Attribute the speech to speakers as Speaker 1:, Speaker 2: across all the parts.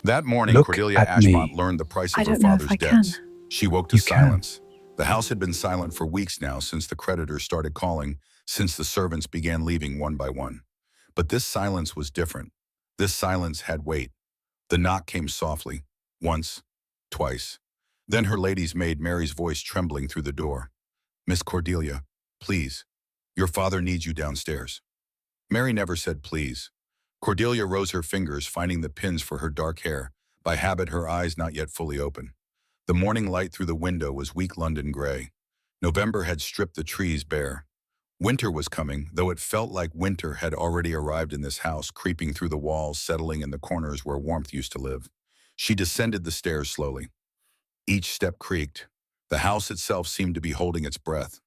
Speaker 1: That morning,
Speaker 2: Look
Speaker 1: Cordelia
Speaker 2: at
Speaker 1: Ashmont
Speaker 2: me.
Speaker 1: learned the price
Speaker 3: I
Speaker 1: of her
Speaker 3: don't know if
Speaker 1: father's
Speaker 3: I can.
Speaker 1: debts. She woke to
Speaker 2: You can.
Speaker 1: silence. The house had been silent for weeks now since the creditors started calling, since the servants began leaving one by one. But this silence was different. This silence had weight. The knock came softly, once, twice. Then her lady's maid Mary's voice trembling through the door. "Miss Cordelia, please. Your father needs you downstairs." Mary never said please. Cordelia rose her fingers, finding the pins for her dark hair, by habit her eyes not yet fully open. The morning light through the window was weak London gray. November had stripped the trees bare. Winter was coming, though it felt like winter had already arrived in this house, creeping through the walls, settling in the corners where warmth used to live. She descended the stairs slowly. Each step creaked. The house itself seemed to be holding its breath.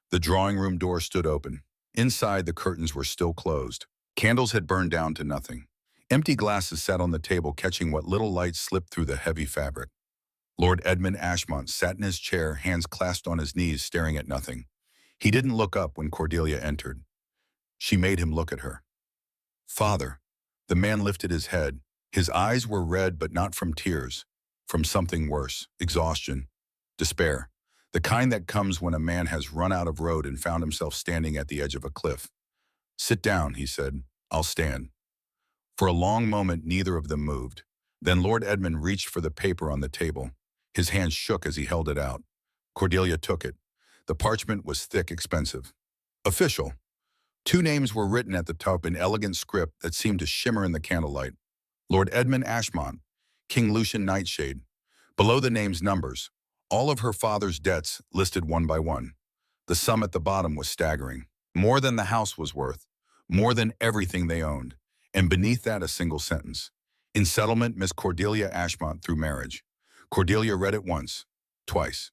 Speaker 1: The drawing room door stood open. Inside, the curtains were still closed. Candles had burned down to nothing. Empty glasses sat on the table, catching what little light slipped through the heavy fabric. Lord Edmund Ashmont sat in his chair, hands clasped on his knees, staring at nothing. He didn't look up when Cordelia entered. She made him look at her. "Father." The man lifted his head. His eyes were red, but not from tears, from something worse: exhaustion, despair, the kind that comes when a man has run out of road and found himself standing at the edge of a cliff. "Sit down," he said. "I'll stand." For a long moment, neither of them moved. Then Lord Edmund reached for the paper on the table. His hand shook as he held it out. Cordelia took it. The parchment was thick, expensive. Official. Two names were written at the top in elegant script that seemed to shimmer in the candlelight. Lord Edmund Ashmont, King Lucian Nightshade. Below the names, numbers. All of her father's debts listed one by one. The sum at the bottom was staggering. More than the house was worth. More than everything they owned. And beneath that, a single sentence. "In settlement, Miss Cordelia Ashmont through marriage." Cordelia read it once, twice.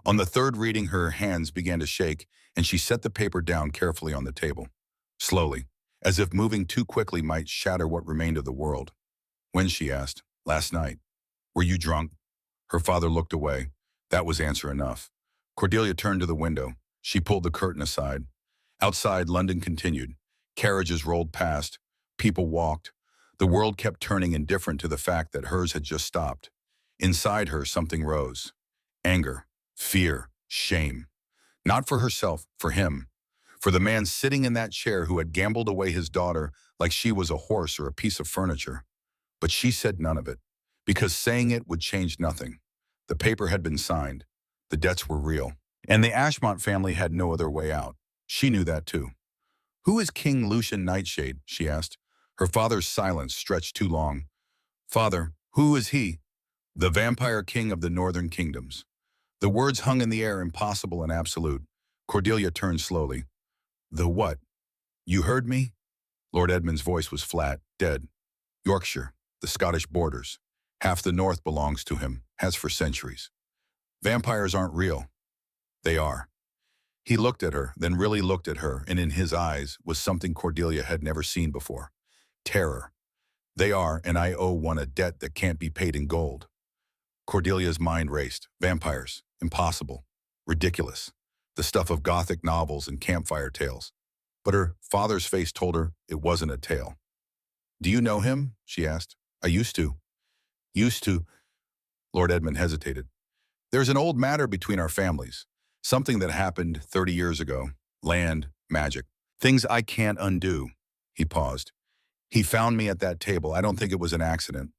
Speaker 1: On the third reading, her hands began to shake, and she set the paper down carefully on the table. Slowly, as if moving too quickly might shatter what remained of the world. "When?" she asked. "Last night." "Were you drunk?" Her father looked away. That was answer enough. Cordelia turned to the window. She pulled the curtain aside. Outside, London continued. Carriages rolled past. People walked. The world kept turning, indifferent to the fact that hers had just stopped. Inside her, something rose. Anger, fear, shame. Not for herself, for him. For the man sitting in that chair who had gambled away his daughter like she was a horse or a piece of furniture. But she said none of it, because saying it would change nothing. The paper had been signed. The debts were real. And the Ashmont family had no other way out. She knew that too. "Who is King Lucian Nightshade?" she asked. Her father's silence stretched too long. "Father, who is he?" "The vampire king of the northern kingdoms." The words hung in the air, impossible and absolute. Cordelia turned slowly. "The what?" "You heard me?" Lord Edmund's voice was flat, dead. "Yorkshire, the Scottish borders. Half the north belongs to him, has for centuries. Vampires aren't real. They are." He looked at her, then really looked at her, and in his eyes was something Cordelia had never seen before. Terror. "They are, and I owe one a debt that can't be paid in gold." Cordelia's mind raced. Vampires. Impossible. Ridiculous. The stuff of Gothic novels and campfire tales. But her father's face told her it wasn't a tale. "Do you know him?" she asked. "I used to." "Used to?" Lord Edmund hesitated. "There's an old matter between our families. Something that happened 30 years ago. Land, magic. Things I can't undo." He paused. "He found me at that table. I don't think it was an accident."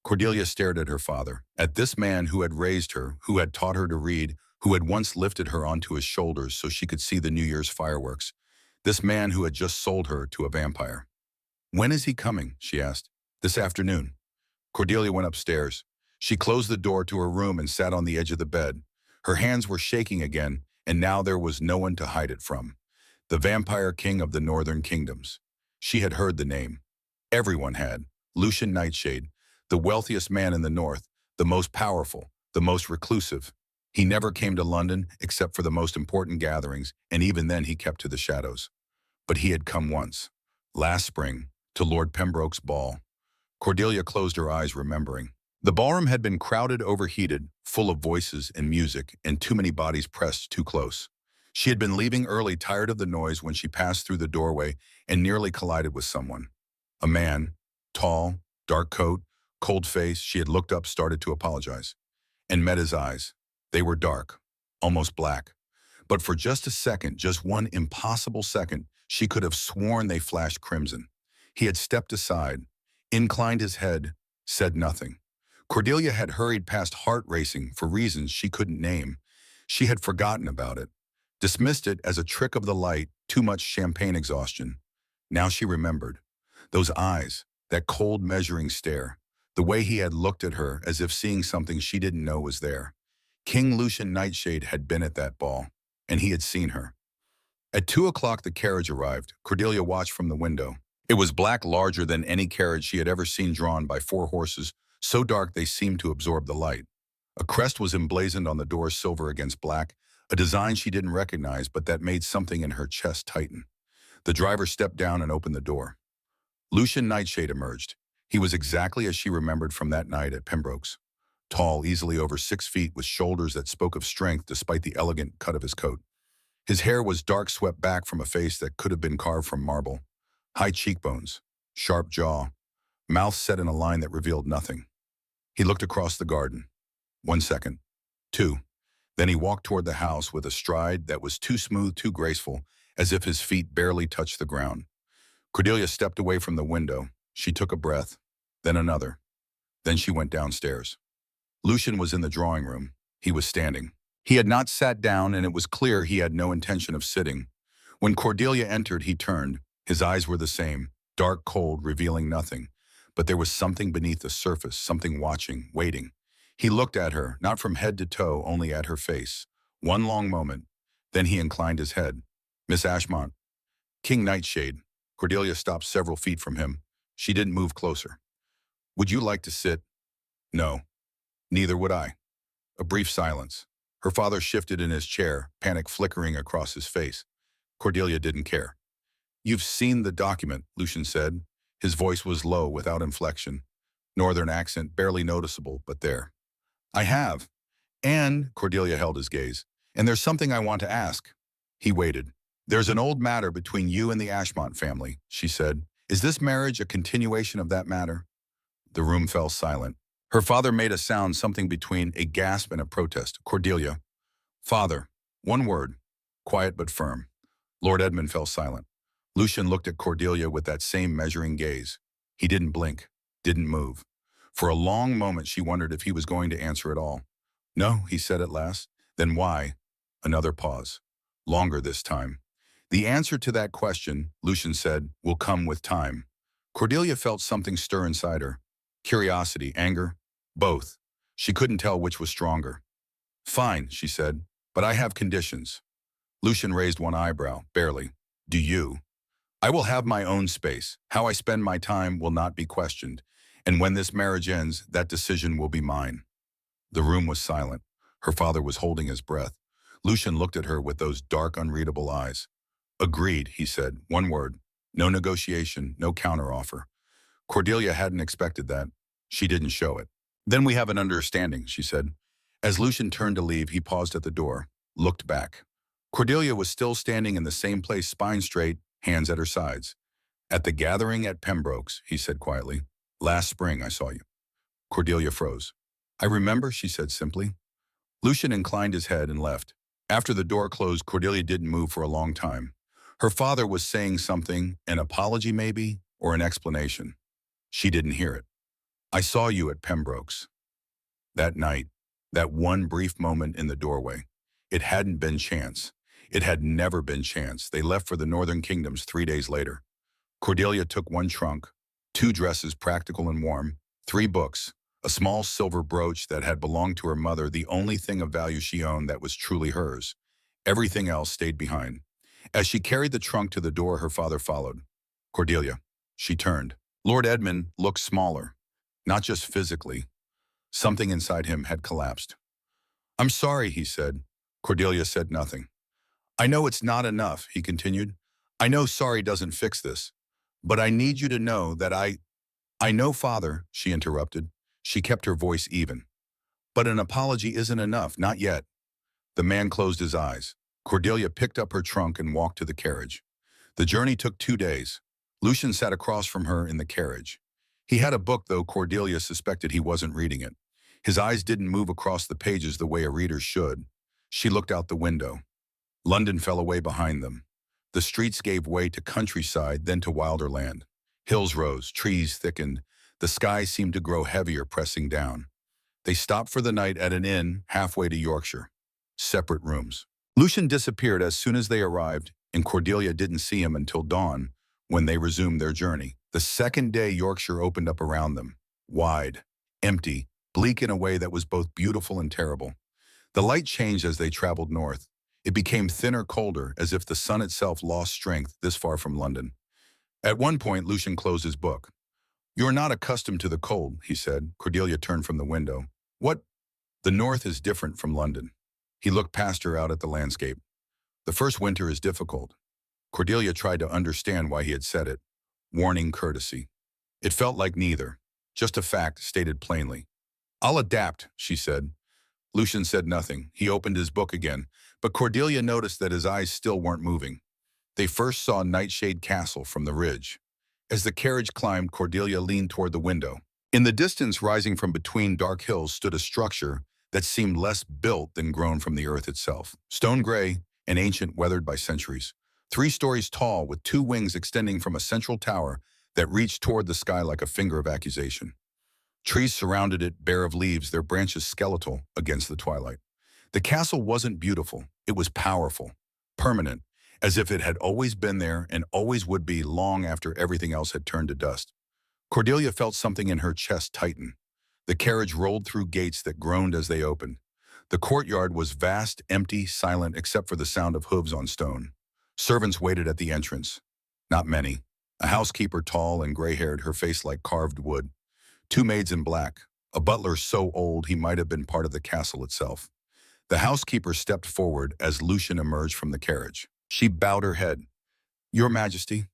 Speaker 1: Cordelia stared at her father, at this man who had raised her, who had taught her to read, who had once lifted her onto his shoulders so she could see the New Year's fireworks. This man who had just sold her to a vampire. "When is he coming?" she asked. "This afternoon." Cordelia went upstairs. She closed the door to her room and sat on the edge of the bed. Her hands were shaking again, and now there was no one to hide it from. The vampire king of the northern kingdoms. She had heard the name. Everyone had. Lucian Nightshade, the wealthiest man in the north, the most powerful, the most reclusive. He never came to London except for the most important gatherings, and even then he kept to the shadows. But he had come once, last spring, to Lord Pembroke's ball. Cordelia closed her eyes, remembering. The ballroom had been crowded, overheated, full of voices and music, and too many bodies pressed too close. She had been leaving early, tired of the noise, when she passed through the doorway and nearly collided with someone. A man, tall, dark coat, Cold face, she had looked up, started to apologize, and met his eyes. They were dark, almost black. But for just a second, just one impossible second, she could have sworn they flashed crimson. He had stepped aside, inclined his head, said nothing. Cordelia had hurried past, heart racing for reasons she couldn't name. She had forgotten about it, dismissed it as a trick of the light, too much champagne exhaustion. Now she remembered. Those eyes, that cold measuring stare, the way he had looked at her as if seeing something she didn't know was there. King Lucian Nightshade had been at that ball, and he had seen her. At 2 o'clock the carriage arrived. Cordelia watched from the window. It was black, larger than any carriage she had ever seen, drawn by 4 horses, so dark they seemed to absorb the light. A crest was emblazoned on the door, silver against black, a design she didn't recognize but that made something in her chest tighten. The driver stepped down and opened the door. Lucian Nightshade emerged. He was exactly as she remembered from that night at Pembroke's. Tall, easily over 6 feet, with shoulders that spoke of strength despite the elegant cut of his coat. His hair was dark, swept back from a face that could have been carved from marble. High cheekbones, sharp jaw, mouth set in a line that revealed nothing. He looked across the garden. 1 second. 2. Then he walked toward the house with a stride that was too smooth, too graceful, as if his feet barely touched the ground. Cordelia stepped away from the window. She took a breath, then another. Then she went downstairs. Lucian was in the drawing room. He was standing. He had not sat down, and it was clear he had no intention of sitting. When Cordelia entered, he turned. His eyes were the same, dark, cold, revealing nothing. But there was something beneath the surface, something watching, waiting. He looked at her, not from head to toe, only at her face. One long moment. Then he inclined his head. "Miss Ashmont." "King Nightshade." Cordelia stopped several feet from him. She didn't move closer. "Would you like to sit?" "No." "Neither would I." A brief silence. Her father shifted in his chair, panic flickering across his face. Cordelia didn't care. "You've seen the document," Lucian said. His voice was low, without inflection. Northern accent, barely noticeable, but there. "I have. And," Cordelia held his gaze, "and there's something I want to ask." He waited. "There's an old matter between you and the Ashmont family," she said. "Is this marriage a continuation of that matter?" The room fell silent. Her father made a sound, something between a gasp and a protest. "Cordelia." "Father." One word, quiet but firm. Lord Edmund fell silent. Lucian looked at Cordelia with that same measuring gaze. He didn't blink, didn't move. For a long moment she wondered if he was going to answer at all. "No," he said at last. "Then why?" Another pause. Longer this time. "The answer to that question," Lucian said, "will come with time." Cordelia felt something stir inside her. Curiosity, anger, both. She couldn't tell which was stronger. "Fine," she said, "but I have conditions." Lucian raised one eyebrow, barely. "Do you?" "I will have my own space. How I spend my time will not be questioned. And when this marriage ends, that decision will be mine." The room was silent. Her father was holding his breath. Lucian looked at her with those dark, unreadable eyes. "Agreed," he said. One word. No negotiation, no counteroffer. Cordelia hadn't expected that. She didn't show it. "Then we have an understanding," she said. As Lucian turned to leave, he paused at the door, looked back. Cordelia was still standing in the same place, spine straight, hands at her sides. "At the gathering at Pembroke's," he said quietly. "Last spring I saw you." Cordelia froze. "I remember," she said simply. Lucian inclined his head and left. After the door closed, Cordelia didn't move for a long time. Her father was saying something, an apology maybe, or an explanation. She didn't hear it. "I saw you at Pembroke's." That night, that one brief moment in the doorway. It hadn't been chance. It had never been chance. They left for the Northern Kingdoms 3 days later. Cordelia took one trunk, 2 dresses, practical and warm, 3 books, a small silver brooch that had belonged to her mother, the only thing of value she owned that was truly hers. Everything else stayed behind. As she carried the trunk to the door, her father followed. "Cordelia." She turned. Lord Edmund looked smaller, not just physically. Something inside him had collapsed. "I'm sorry," he said. Cordelia said nothing. "I know it's not enough," he continued. "I know sorry doesn't fix this. But I need you to know that I know, Father," she interrupted. She kept her voice even. "But an apology isn't enough, not yet." The man closed his eyes. Cordelia picked up her trunk and walked to the carriage. The journey took 2 days. Lucian sat across from her in the carriage. He had a book, though Cordelia suspected he wasn't reading it. His eyes didn't move across the pages the way a reader should. She looked out the window. London fell away behind them. The streets gave way to countryside, then to wilder land. Hills rose, trees thickened. The sky seemed to grow heavier, pressing down. They stopped for the night at an inn halfway to Yorkshire. Separate rooms. Lucian disappeared as soon as they arrived, and Cordelia didn't see him until dawn, when they resumed their journey. The second day, Yorkshire opened up around them. Wide, empty, bleak in a way that was both beautiful and terrible. The light changed as they traveled north. It became thinner, colder, as if the sun itself lost strength this far from London. At one point, Lucian closed his book. "You're not accustomed to the cold," he said. Cordelia turned from the window. "What?" "The north is different from London." He looked past her out at the landscape. "The first winter is difficult." Cordelia tried to understand why he had said it. Warning courtesy. It felt like neither. Just a fact stated plainly. "I'll adapt," she said. Lucian said nothing. He opened his book again, but Cordelia noticed that his eyes still weren't moving. They first saw Nightshade Castle from the ridge. As the carriage climbed, Cordelia leaned toward the window. In the distance, rising from between dark hills, stood a structure that seemed less built than grown from the earth itself. Stone gray and ancient, weathered by centuries. 3 stories tall, with 2 wings extending from a central tower that reached toward the sky like a finger of accusation. Trees surrounded it, bare of leaves, their branches skeletal against the twilight. The castle wasn't beautiful. It was powerful, permanent, as if it had always been there and always would be long after everything else had turned to dust. Cordelia felt something in her chest tighten. The carriage rolled through gates that groaned as they opened. The courtyard was vast, empty, silent, except for the sound of hooves on stone. Servants waited at the entrance. Not many. A housekeeper, tall and gray-haired, her face like carved wood. 2 maids in black. A butler so old he might have been part of the castle itself. The housekeeper stepped forward as Lucian emerged from the carriage. She bowed her head. "Your Majesty."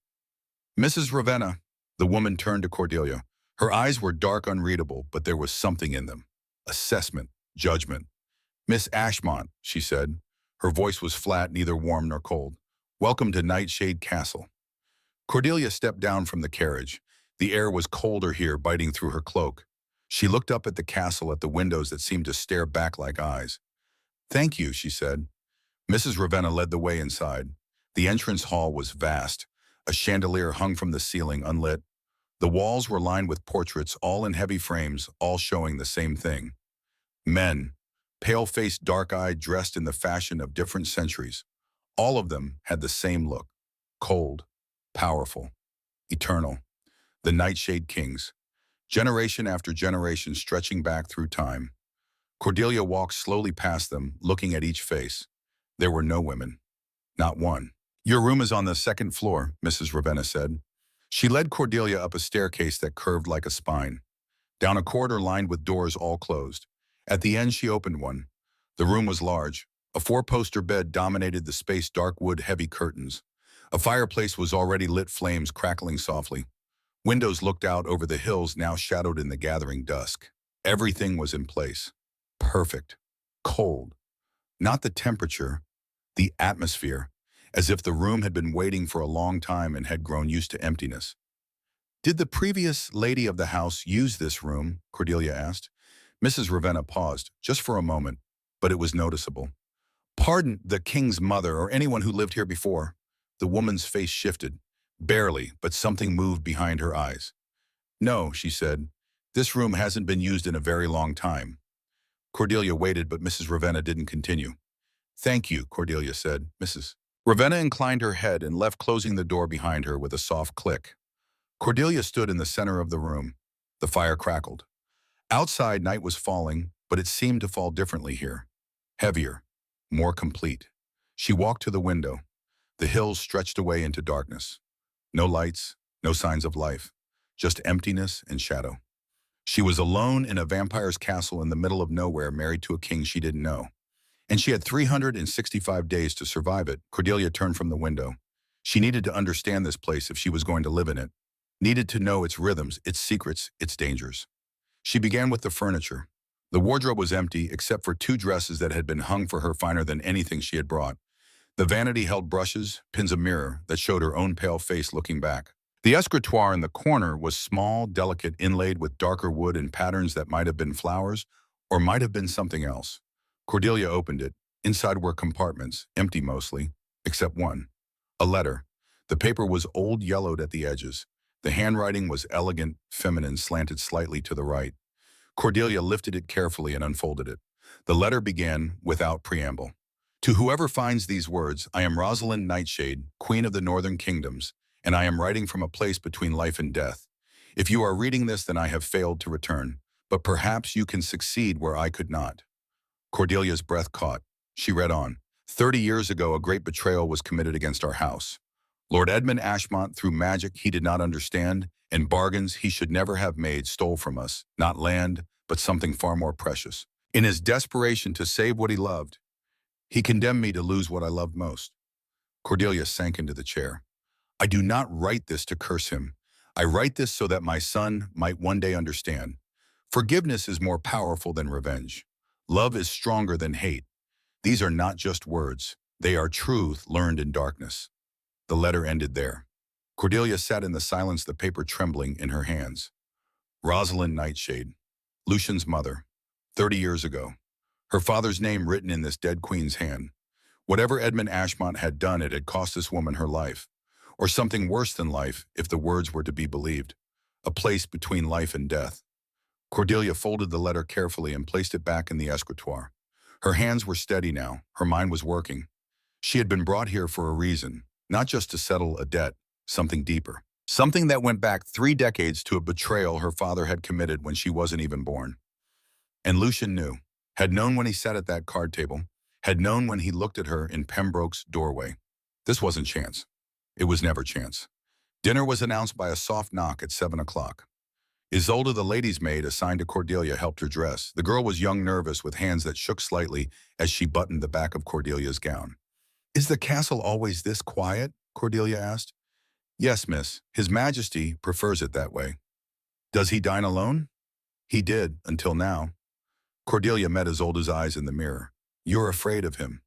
Speaker 1: "Mrs. Ravenna." The woman turned to Cordelia. Her eyes were dark, unreadable, but there was something in them. Assessment, judgment. "Miss Ashmont," she said. Her voice was flat, neither warm nor cold. "Welcome to Nightshade Castle." Cordelia stepped down from the carriage. The air was colder here, biting through her cloak. She looked up at the castle, at the windows that seemed to stare back like eyes. "Thank you," she said. Mrs. Ravenna led the way inside. The entrance hall was vast. A chandelier hung from the ceiling, unlit. The walls were lined with portraits, all in heavy frames, all showing the same thing. Men, pale-faced, dark-eyed, dressed in the fashion of different centuries. All of them had the same look. Cold, powerful, eternal. The Nightshade Kings. Generation after generation stretching back through time. Cordelia walked slowly past them, looking at each face. There were no women. Not one. "Your room is on the 2nd floor," Mrs. Ravenna said. She led Cordelia up a staircase that curved like a spine. Down a corridor lined with doors all closed. At the end, she opened one. The room was large. A 4-poster bed dominated the space, dark wood, heavy curtains. A fireplace was already lit, flames crackling softly. Windows looked out over the hills, now shadowed in the gathering dusk. Everything was in place. Perfect. Cold. Not the temperature, the atmosphere, as if the room had been waiting for a long time and had grown used to emptiness. "Did the previous lady of the house use this room?" Cordelia asked. Mrs. Ravenna paused, just for a moment, but it was noticeable. "Pardon, the king's mother or anyone who lived here before." The woman's face shifted. Barely, but something moved behind her eyes. "No," she said. "This room hasn't been used in a very long time." Cordelia waited, but Mrs. Ravenna didn't continue. "Thank you," Cordelia said. "Mrs." Ravenna inclined her head and left, closing the door behind her with a soft click. Cordelia stood in the center of the room. The fire crackled. Outside, night was falling, but it seemed to fall differently here. Heavier, more complete. She walked to the window. The hills stretched away into darkness. No lights, no signs of life, just emptiness and shadow. She was alone in a vampire's castle in the middle of nowhere, married to a king she didn't know. And she had 365 days to survive it. Cordelia turned from the window. She needed to understand this place if she was going to live in it. Needed to know its rhythms, its secrets, its dangers. She began with the furniture. The wardrobe was empty, except for 2 dresses that had been hung for her, finer than anything she had brought. The vanity held brushes, pins, a mirror that showed her own pale face looking back. The escritoire in the corner was small, delicate, inlaid with darker wood and patterns that might have been flowers or might have been something else. Cordelia opened it. Inside were compartments, empty mostly, except one. A letter. The paper was old, yellowed at the edges. The handwriting was elegant, feminine, slanted slightly to the right. Cordelia lifted it carefully and unfolded it. The letter began without preamble. To whoever finds these words, I am Rosalind Nightshade, Queen of the Northern Kingdoms, and I am writing from a place between life and death. If you are reading this, then I have failed to return, but perhaps you can succeed where I could not. Cordelia's breath caught. She read on. 30 years ago, a great betrayal was committed against our house. Lord Edmund Ashmont, through magic he did not understand, and bargains he should never have made, stole from us, not land, but something far more precious. In his desperation to save what he loved, he condemned me to lose what I loved most. Cordelia sank into the chair. I do not write this to curse him. I write this so that my son might one day understand. Forgiveness is more powerful than revenge. Love is stronger than hate. These are not just words. They are truth learned in darkness. The letter ended there. Cordelia sat in the silence, the paper trembling in her hands. Rosalind Nightshade, Lucian's mother, 30 years ago. Her father's name written in this dead queen's hand. Whatever Edmund Ashmont had done, it had cost this woman her life. Or something worse than life, if the words were to be believed. A place between life and death. Cordelia folded the letter carefully and placed it back in the escritoire. Her hands were steady now. Her mind was working. She had been brought here for a reason, not just to settle a debt, something deeper. Something that went back 3 decades to a betrayal her father had committed when she wasn't even born. And Lucian knew, had known when he sat at that card table, had known when he looked at her in Pembroke's doorway. This wasn't chance. It was never chance. Dinner was announced by a soft knock at 7 o'clock. Isolde, the lady's maid assigned to Cordelia, helped her dress. The girl was young, nervous, with hands that shook slightly as she buttoned the back of Cordelia's gown. Is the castle always this quiet? Cordelia asked. Yes, miss. His Majesty prefers it that way. Does he dine alone? He did, until now. Cordelia met Isolde's eyes in the mirror. You're afraid of him.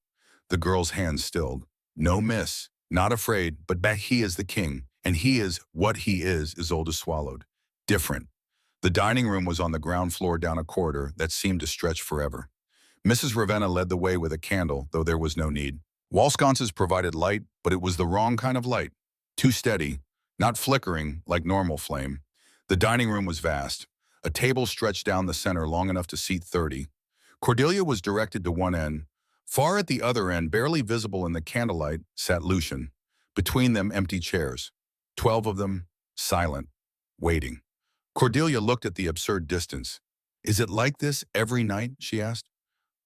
Speaker 1: The girl's hands stilled. No, miss. Not afraid, but that he is the king, and he is what he is, Isolde swallowed. Different. The dining room was on the ground floor down a corridor that seemed to stretch forever. Mrs. Ravenna led the way with a candle, though there was no need. Wall sconces provided light, but it was the wrong kind of light. Too steady, not flickering like normal flame. The dining room was vast. A table stretched down the center long enough to seat 30. Cordelia was directed to one end. Far at the other end, barely visible in the candlelight, sat Lucian. Between them, empty chairs. 12 of them, silent, waiting. Cordelia looked at the absurd distance. Is it like this every night? She asked.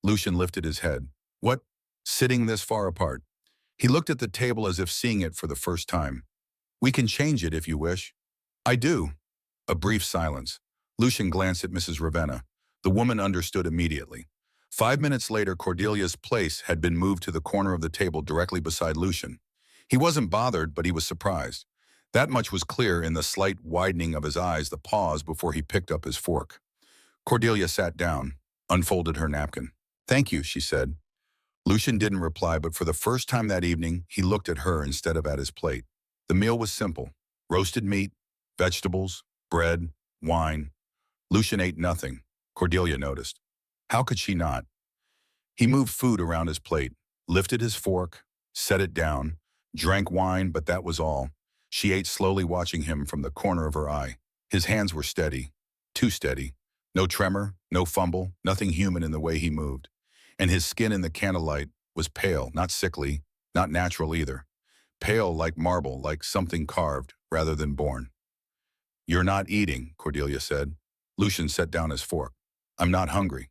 Speaker 1: Lucian lifted his head. What? Sitting this far apart. He looked at the table as if seeing it for the first time. We can change it if you wish. I do. A brief silence. Lucian glanced at Mrs. Ravenna. The woman understood immediately. 5 minutes later, Cordelia's place had been moved to the corner of the table directly beside Lucian. He wasn't bothered, but he was surprised. That much was clear in the slight widening of his eyes, the pause before he picked up his fork. Cordelia sat down, unfolded her napkin. Thank you, she said. Lucian didn't reply, but for the first time that evening, he looked at her instead of at his plate. The meal was simple. Roasted meat, vegetables, bread, wine. Lucian ate nothing. Cordelia noticed. How could she not? He moved food around his plate, lifted his fork, set it down, drank wine, but that was all. She ate slowly, watching him from the corner of her eye. His hands were steady, too steady. No tremor, no fumble, nothing human in the way he moved. And his skin in the candlelight was pale, not sickly, not natural either. Pale like marble, like something carved rather than born. You're not eating, Cordelia said. Lucian set down his fork. I'm not hungry.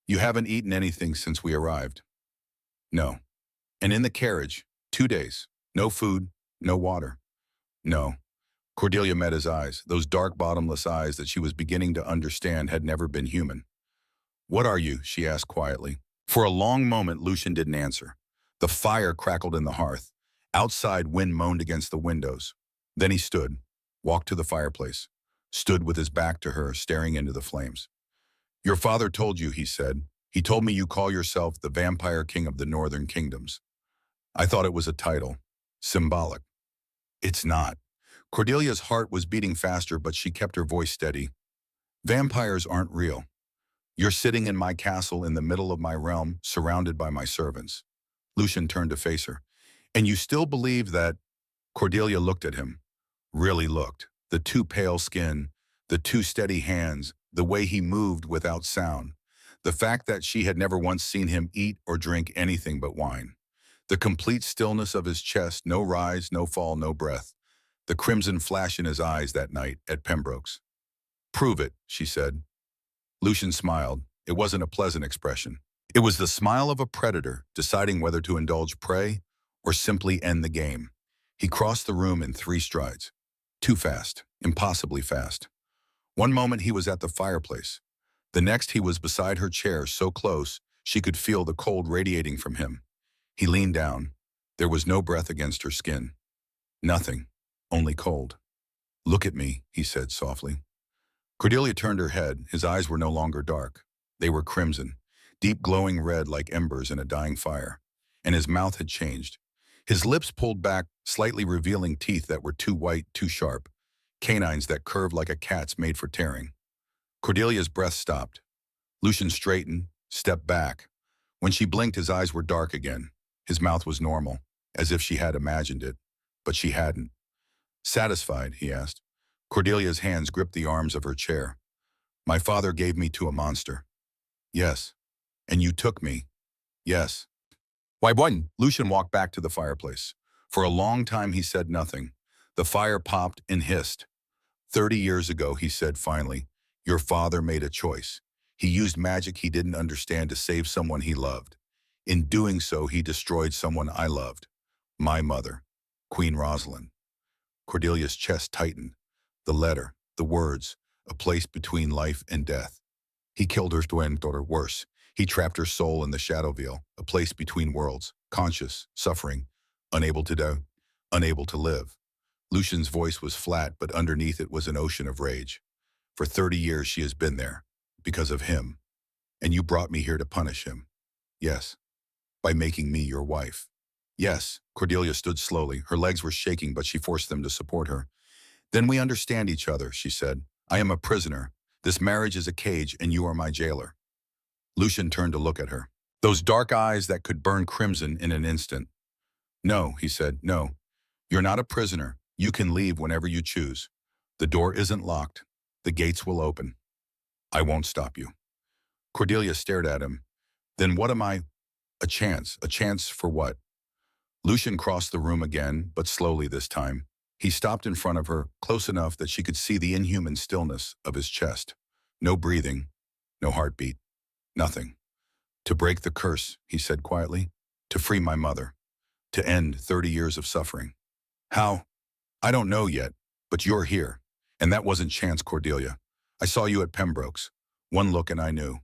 Speaker 1: You haven't eaten anything since we arrived. No. And in the carriage, 2 days. No food, no water. No. Cordelia met his eyes, those dark, bottomless eyes that she was beginning to understand had never been human. What are you? She asked quietly. For a long moment, Lucian didn't answer. The fire crackled in the hearth. Outside, wind moaned against the windows. Then he stood, walked to the fireplace, stood with his back to her, staring into the flames. Your father told you, he said. He told me you call yourself the Vampire King of the Northern Kingdoms. I thought it was a title. Symbolic. It's not. Cordelia's heart was beating faster, but she kept her voice steady. Vampires aren't real. You're sitting in my castle in the middle of my realm, surrounded by my servants. Lucian turned to face her. And you still believe that? Cordelia looked at him. Really looked. The too pale skin, the too steady hands, the way he moved without sound. The fact that she had never once seen him eat or drink anything but wine. The complete stillness of his chest, no rise, no fall, no breath. The crimson flash in his eyes that night at Pembroke's. Prove it, she said. Lucian smiled. It wasn't a pleasant expression. It was the smile of a predator deciding whether to indulge prey or simply end the game. He crossed the room in 3 strides. Too fast, impossibly fast. One moment he was at the fireplace. The next he was beside her chair, so close she could feel the cold radiating from him. He leaned down. There was no breath against her skin. Nothing, only cold. Look at me, he said softly. Cordelia turned her head. His eyes were no longer dark. They were crimson, deep glowing red like embers in a dying fire. And his mouth had changed. His lips pulled back, slightly revealing teeth that were too white, too sharp. Canines that curved like a cat's made for tearing. Cordelia's breath stopped. Lucian straightened, stepped back. When she blinked, his eyes were dark again. His mouth was normal, as if she had imagined it. But she hadn't. Satisfied, he asked. Cordelia's hands gripped the arms of her chair. My father gave me to a monster. Yes. And you took me. Yes. Why one? Lucian walked back to the fireplace. For a long time he said nothing. The fire popped and hissed. 30 years ago, he said finally, your father made a choice. He used magic he didn't understand to save someone he loved. In doing so, he destroyed someone I loved. My mother, Queen Rosalind. Cordelia's chest tightened. The letter, the words, a place between life and death. He killed her twin daughter, worse. He trapped her soul in the shadow veil, a place between worlds, conscious, suffering, unable to do, unable to live. Lucian's voice was flat, but underneath it was an ocean of rage. For 30 years she has been there, because of him. And you brought me here to punish him. Yes. By making me your wife. Yes. Cordelia stood slowly. Her legs were shaking, but she forced them to support her. Then we understand each other, she said. I am a prisoner. This marriage is a cage, and you are my jailer. Lucian turned to look at her. Those dark eyes that could burn crimson in an instant. No, he said, no. You're not a prisoner. You can leave whenever you choose. The door isn't locked. The gates will open. I won't stop you. Cordelia stared at him. Then what am I? A chance. A chance for what? Lucian crossed the room again, but slowly this time. He stopped in front of her, close enough that she could see the inhuman stillness of his chest. No breathing, no heartbeat, nothing. To break the curse, he said quietly. To free my mother. To end 30 years of suffering. How? I don't know yet, but you're here. And that wasn't chance, Cordelia. I saw you at Pembroke's. One look and I knew.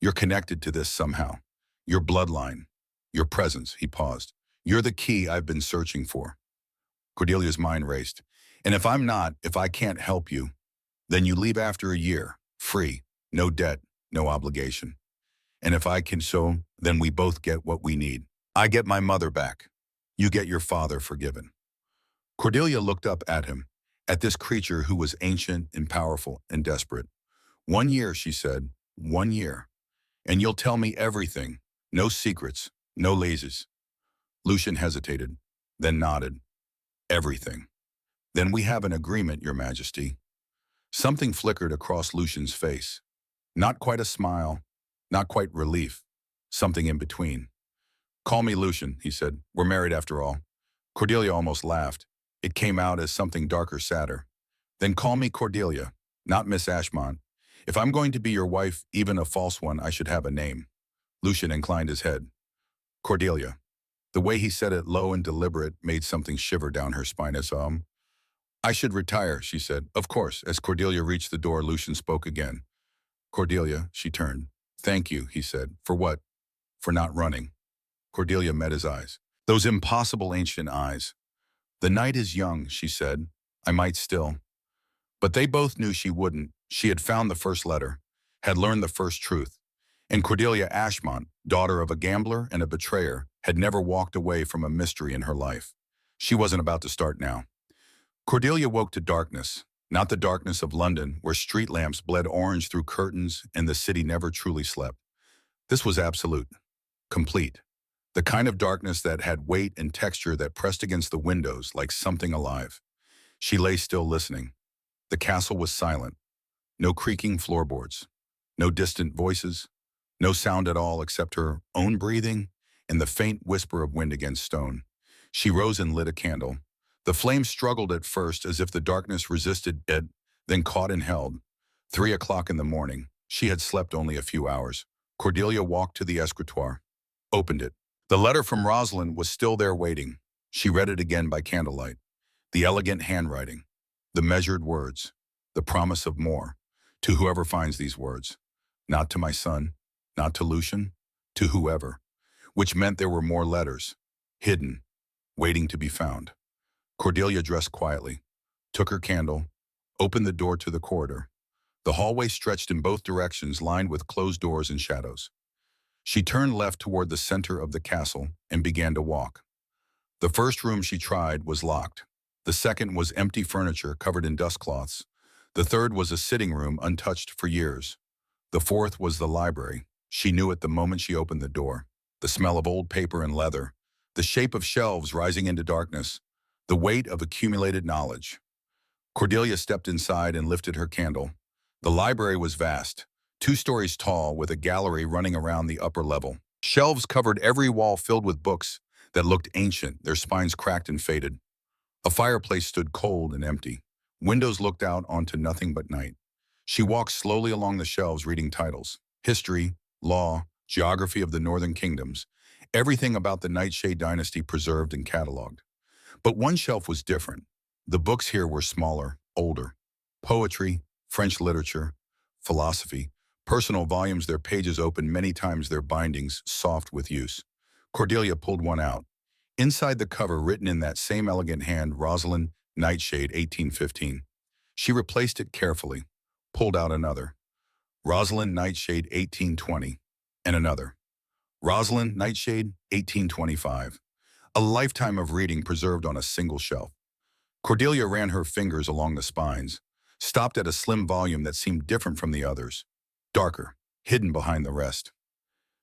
Speaker 1: You're connected to this somehow. Your bloodline. Your presence, he paused. You're the key I've been searching for. Cordelia's mind raced. And if I'm not, if I can't help you, then you leave after a year, free, no debt, no obligation. And if I can so, then we both get what we need. I get my mother back. You get your father forgiven. Cordelia looked up at him, at this creature who was ancient and powerful and desperate. 1 year, she said, 1 year. And you'll tell me everything. No secrets, no lasers. Lucian hesitated, then nodded. Everything. Then we have an agreement, Your Majesty. Something flickered across Lucian's face. Not quite a smile, not quite relief, something in between. Call me Lucian, he said. We're married after all. Cordelia almost laughed. It came out as something darker, sadder. Then call me Cordelia, not Miss Ashmont. If I'm going to be your wife, even a false one, I should have a name. Lucian inclined his head. Cordelia. The way he said it, low and deliberate, made something shiver down her spine as I should retire, she said. Of course. As Cordelia reached the door, Lucian spoke again. Cordelia, she turned. Thank you, he said. For what? For not running. Cordelia met his eyes. Those impossible ancient eyes. The night is young, she said. I might still. But they both knew she wouldn't. She had found the first letter, had learned the first truth. And Cordelia Ashmont, daughter of a gambler and a betrayer, had never walked away from a mystery in her life. She wasn't about to start now. Cordelia woke to darkness, not the darkness of London, where street lamps bled orange through curtains and the city never truly slept. This was absolute, complete. The kind of darkness that had weight and texture that pressed against the windows like something alive. She lay still listening. The castle was silent. No creaking floorboards. No distant voices. No sound at all except her own breathing and the faint whisper of wind against stone. She rose and lit a candle. The flame struggled at first as if the darkness resisted it, then caught and held. 3 o'clock in the morning. She had slept only a few hours. Cordelia walked to the escritoire, opened it. The letter from Rosalind was still there waiting. She read it again by candlelight. The elegant handwriting, the measured words, the promise of more. To whoever finds these words. Not to my son, not to Lucian, to whoever. Which meant there were more letters, hidden, waiting to be found. Cordelia dressed quietly, took her candle, opened the door to the corridor. The hallway stretched in both directions, lined with closed doors and shadows. She turned left toward the center of the castle and began to walk. The first room she tried was locked. The second was empty furniture covered in dust cloths. The third was a sitting room untouched for years. The fourth was the library. She knew it the moment she opened the door. The smell of old paper and leather, the shape of shelves rising into darkness, the weight of accumulated knowledge. Cordelia stepped inside and lifted her candle. The library was vast, 2 stories tall with a gallery running around the upper level. Shelves covered every wall filled with books that looked ancient, their spines cracked and faded. A fireplace stood cold and empty. Windows looked out onto nothing but night. She walked slowly along the shelves reading titles. History, law, geography of the northern kingdoms. Everything about the Nightshade dynasty preserved and cataloged. But one shelf was different. The books here were smaller, older. Poetry, French literature, philosophy, personal volumes, their pages open many times, their bindings soft with use. Cordelia pulled one out. Inside the cover, written in that same elegant hand, Rosalind, Nightshade, 1815. She replaced it carefully, pulled out another. Rosalind, Nightshade, 1820, and another. Rosalind, Nightshade, 1825. A lifetime of reading preserved on a single shelf. Cordelia ran her fingers along the spines, stopped at a slim volume that seemed different from the others, darker, hidden behind the rest.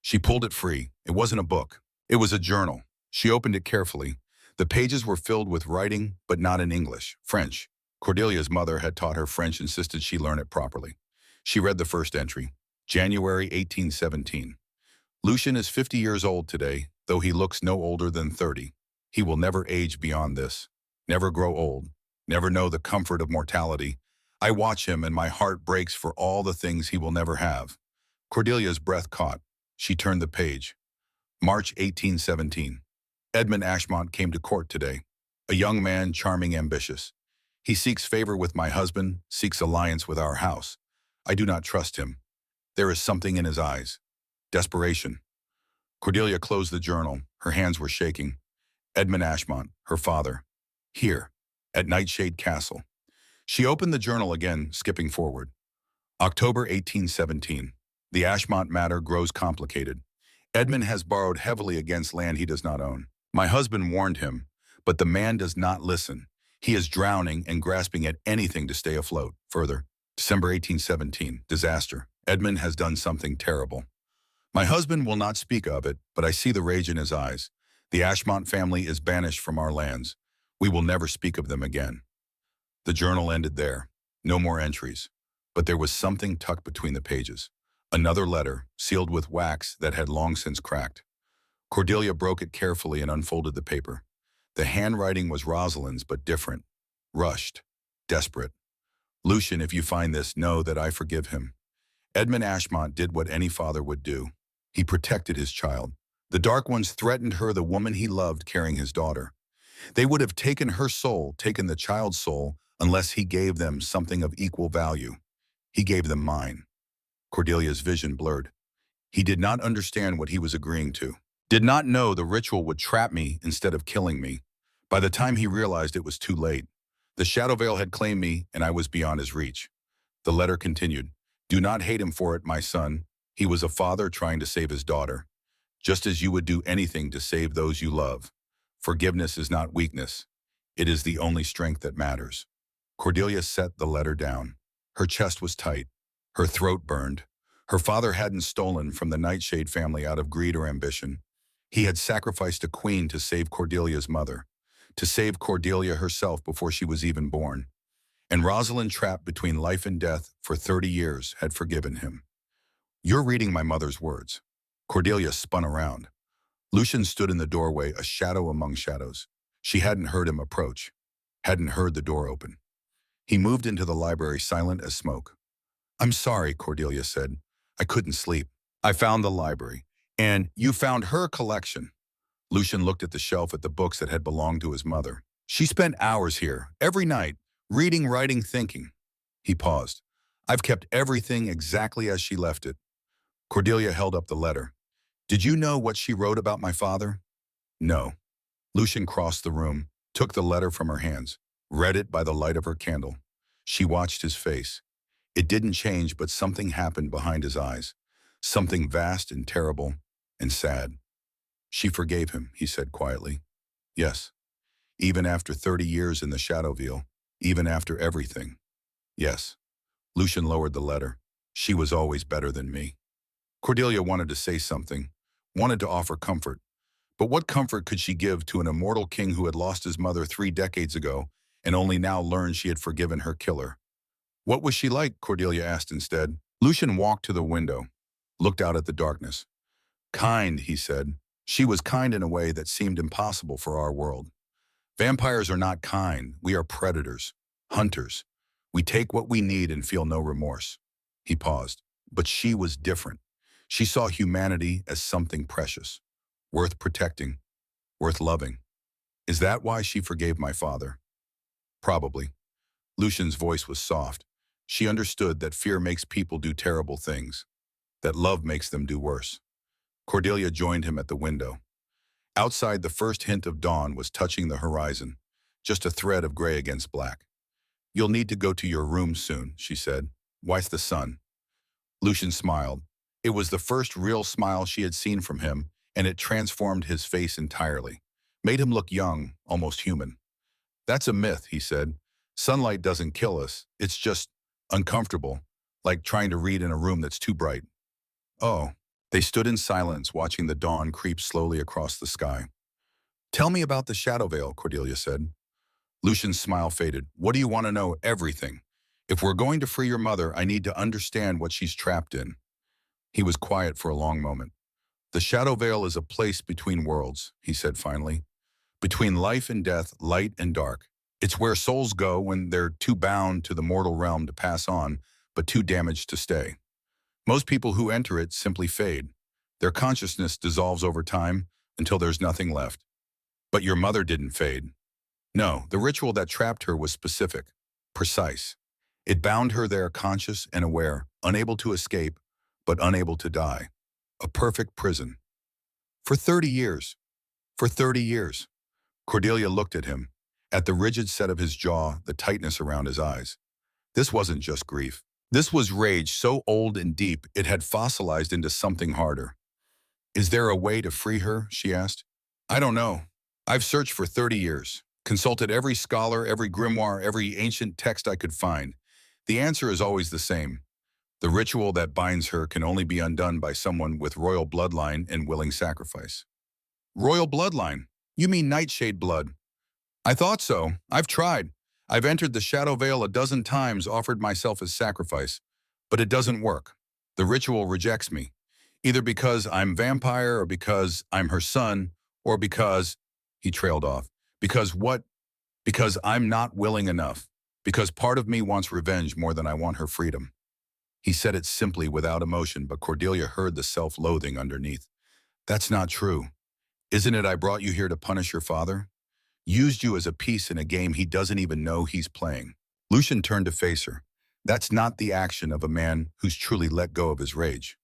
Speaker 1: She pulled it free. It wasn't a book. It was a journal. She opened it carefully. The pages were filled with writing, but not in English, French. Cordelia's mother had taught her French, insisted she learn it properly. She read the first entry, January 1817. Lucian is 50 years old today, though he looks no older than 30. He will never age beyond this, never grow old, never know the comfort of mortality. I watch him and my heart breaks for all the things he will never have. Cordelia's breath caught. She turned the page. March 1817. Edmund Ashmont came to court today. A young man, charming, ambitious. He seeks favor with my husband, seeks alliance with our house. I do not trust him. There is something in his eyes. Desperation. Cordelia closed the journal. Her hands were shaking. Edmund Ashmont, her father. Here, at Nightshade Castle. She opened the journal again, skipping forward. October 1817. The Ashmont matter grows complicated. Edmund has borrowed heavily against land he does not own. My husband warned him, but the man does not listen. He is drowning and grasping at anything to stay afloat. Further, December 1817, disaster. Edmund has done something terrible. My husband will not speak of it, but I see the rage in his eyes. The Ashmont family is banished from our lands. We will never speak of them again. The journal ended there. No more entries. But there was something tucked between the pages. Another letter, sealed with wax that had long since cracked. Cordelia broke it carefully and unfolded the paper. The handwriting was Rosalind's, but different. Rushed. Desperate. Lucian, if you find this, know that I forgive him. Edmund Ashmont did what any father would do. He protected his child. The Dark Ones threatened her, the woman he loved, carrying his daughter. They would have taken her soul, taken the child's soul, unless he gave them something of equal value. He gave them mine. Cordelia's vision blurred. He did not understand what he was agreeing to. Did not know the ritual would trap me instead of killing me. By the time he realized, it was too late. The Shadow Veil had claimed me, and I was beyond his reach. The letter continued. Do not hate him for it, my son. He was a father trying to save his daughter, just as you would do anything to save those you love. Forgiveness is not weakness. It is the only strength that matters. Cordelia set the letter down. Her chest was tight. Her throat burned. Her father hadn't stolen from the Nightshade family out of greed or ambition. He had sacrificed a queen to save Cordelia's mother, to save Cordelia herself before she was even born. And Rosalind, trapped between life and death for 30 years, had forgiven him. "You're reading my mother's words." Cordelia spun around. Lucian stood in the doorway, a shadow among shadows. She hadn't heard him approach, hadn't heard the door open. He moved into the library, silent as smoke. "I'm sorry," Cordelia said. "I couldn't sleep. I found the library. And you found her collection." Lucian looked at the shelf at the books that had belonged to his mother. "She spent hours here, every night, reading, writing, thinking." He paused. "I've kept everything exactly as she left it." Cordelia held up the letter. "Did you know what she wrote about my father?" "No." Lucian crossed the room, took the letter from her hands, read it by the light of her candle. She watched his face. It didn't change, but something happened behind his eyes. Something vast and terrible and sad. "She forgave him," he said quietly. "Yes. Even after 30 years in the Shadowville, even after everything. Yes." Lucian lowered the letter. "She was always better than me." Cordelia wanted to say something, wanted to offer comfort. But what comfort could she give to an immortal king who had lost his mother 3 decades ago and only now learned she had forgiven her killer? "What was she like?" Cordelia asked instead. Lucian walked to the window, looked out at the darkness. "Kind," he said. "She was kind in a way that seemed impossible for our world. Vampires are not kind. We are predators, hunters. We take what we need and feel no remorse." He paused. But she was different. She saw humanity as something precious, worth protecting, worth loving. "Is that why she forgave my father?" "Probably." Lucian's voice was soft. She understood that fear makes people do terrible things, that love makes them do worse. Cordelia joined him at the window. Outside, the first hint of dawn was touching the horizon, just a thread of gray against black. "You'll need to go to your room soon," she said. "Why's the sun?" Lucian smiled. It was the first real smile she had seen from him, and it transformed his face entirely, made him look young, almost human. "That's a myth," he said. "Sunlight doesn't kill us. It's just uncomfortable, like trying to read in a room that's too bright." "Oh." They stood in silence, watching the dawn creep slowly across the sky. "Tell me about the Shadowvale," Cordelia said. Lucian's smile faded. "What do you want to know?" "Everything. If we're going to free your mother, I need to understand what she's trapped in." He was quiet for a long moment. "The Shadowvale is a place between worlds," he said finally. "Between life and death, light and dark. It's where souls go when they're too bound to the mortal realm to pass on, but too damaged to stay. Most people who enter it simply fade. Their consciousness dissolves over time until there's nothing left. But your mother didn't fade. No, the ritual that trapped her was specific, precise. It bound her there, conscious and aware, unable to escape, but unable to die. A perfect prison. For 30 years. For 30 years. Cordelia looked at him, at the rigid set of his jaw, the tightness around his eyes. This wasn't just grief. This was rage so old and deep it had fossilized into something harder. "Is there a way to free her?" she asked. "I don't know. I've searched for 30 years, consulted every scholar, every grimoire, every ancient text I could find. The answer is always the same. The ritual that binds her can only be undone by someone with royal bloodline and willing sacrifice." "Royal bloodline? You mean Nightshade blood?" "I thought so. I've tried. I've entered the Shadowvale a dozen times, offered myself as sacrifice. But it doesn't work. The ritual rejects me. Either because I'm vampire, or because I'm her son, or because—" He trailed off. "Because what? Because I'm not willing enough. Because part of me wants revenge more than I want her freedom." He said it simply, without emotion, but Cordelia heard the self-loathing underneath. "That's not true. Isn't it I brought you here to punish your father? Used you as a piece in a game he doesn't even know he's playing." Lucian turned to face her. "That's not the action of a man who's truly let go of his rage."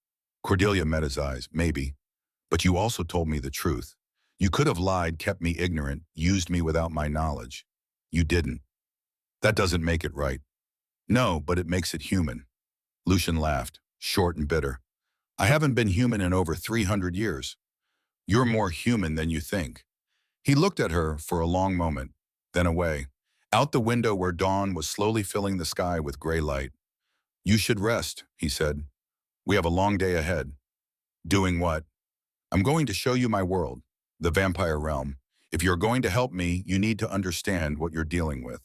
Speaker 1: Cordelia met his eyes. "Maybe. But you also told me the truth. You could have lied, kept me ignorant, used me without my knowledge. You didn't. That doesn't make it right." "No, but it makes it human." Lucian laughed, short and bitter. "I haven't been human in over 300 years. You're more human than you think." He looked at her for a long moment, then away, out the window where dawn was slowly filling the sky with gray light. "You should rest," he said. "We have a long day ahead." "Doing what?" "I'm going to show you my world, the vampire realm. If you're going to help me, you need to understand what you're dealing with."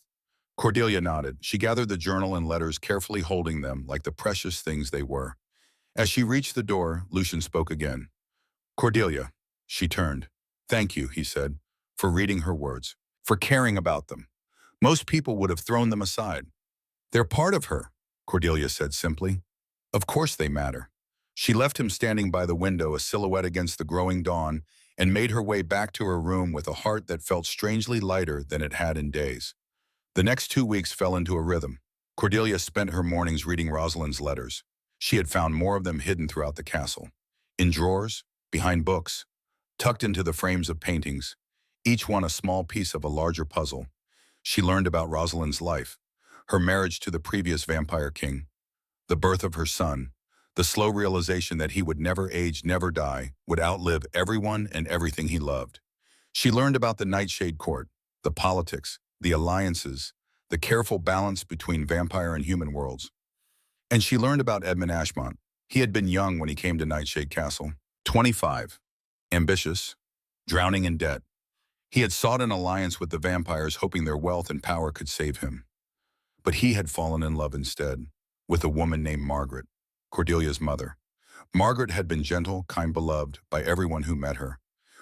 Speaker 1: Cordelia nodded. She gathered the journal and letters, carefully holding them like the precious things they were. As she reached the door, Lucian spoke again. "Cordelia." She turned. "Thank you," he said, "for reading her words, for caring about them. Most people would have thrown them aside." "They're part of her," Cordelia said simply. "Of course they matter." She left him standing by the window, a silhouette against the growing dawn, and made her way back to her room with a heart that felt strangely lighter than it had in days. The next 2 weeks fell into a rhythm. Cordelia spent her mornings reading Rosalind's letters. She had found more of them hidden throughout the castle. In drawers, behind books, tucked into the frames of paintings, each one a small piece of a larger puzzle. She learned about Rosalind's life, her marriage to the previous vampire king, the birth of her son, the slow realization that he would never age, never die, would outlive everyone and everything he loved. She learned about the Nightshade Court, the politics, the alliances, the careful balance between vampire and human worlds. And she learned about Edmund Ashmont. He had been young when he came to Nightshade Castle, 25, ambitious, drowning in debt. He had sought an alliance with the vampires, hoping their wealth and power could save him. But he had fallen in love instead, with a woman named Margaret, Cordelia's mother. Margaret had been gentle, kind, beloved by everyone who met her.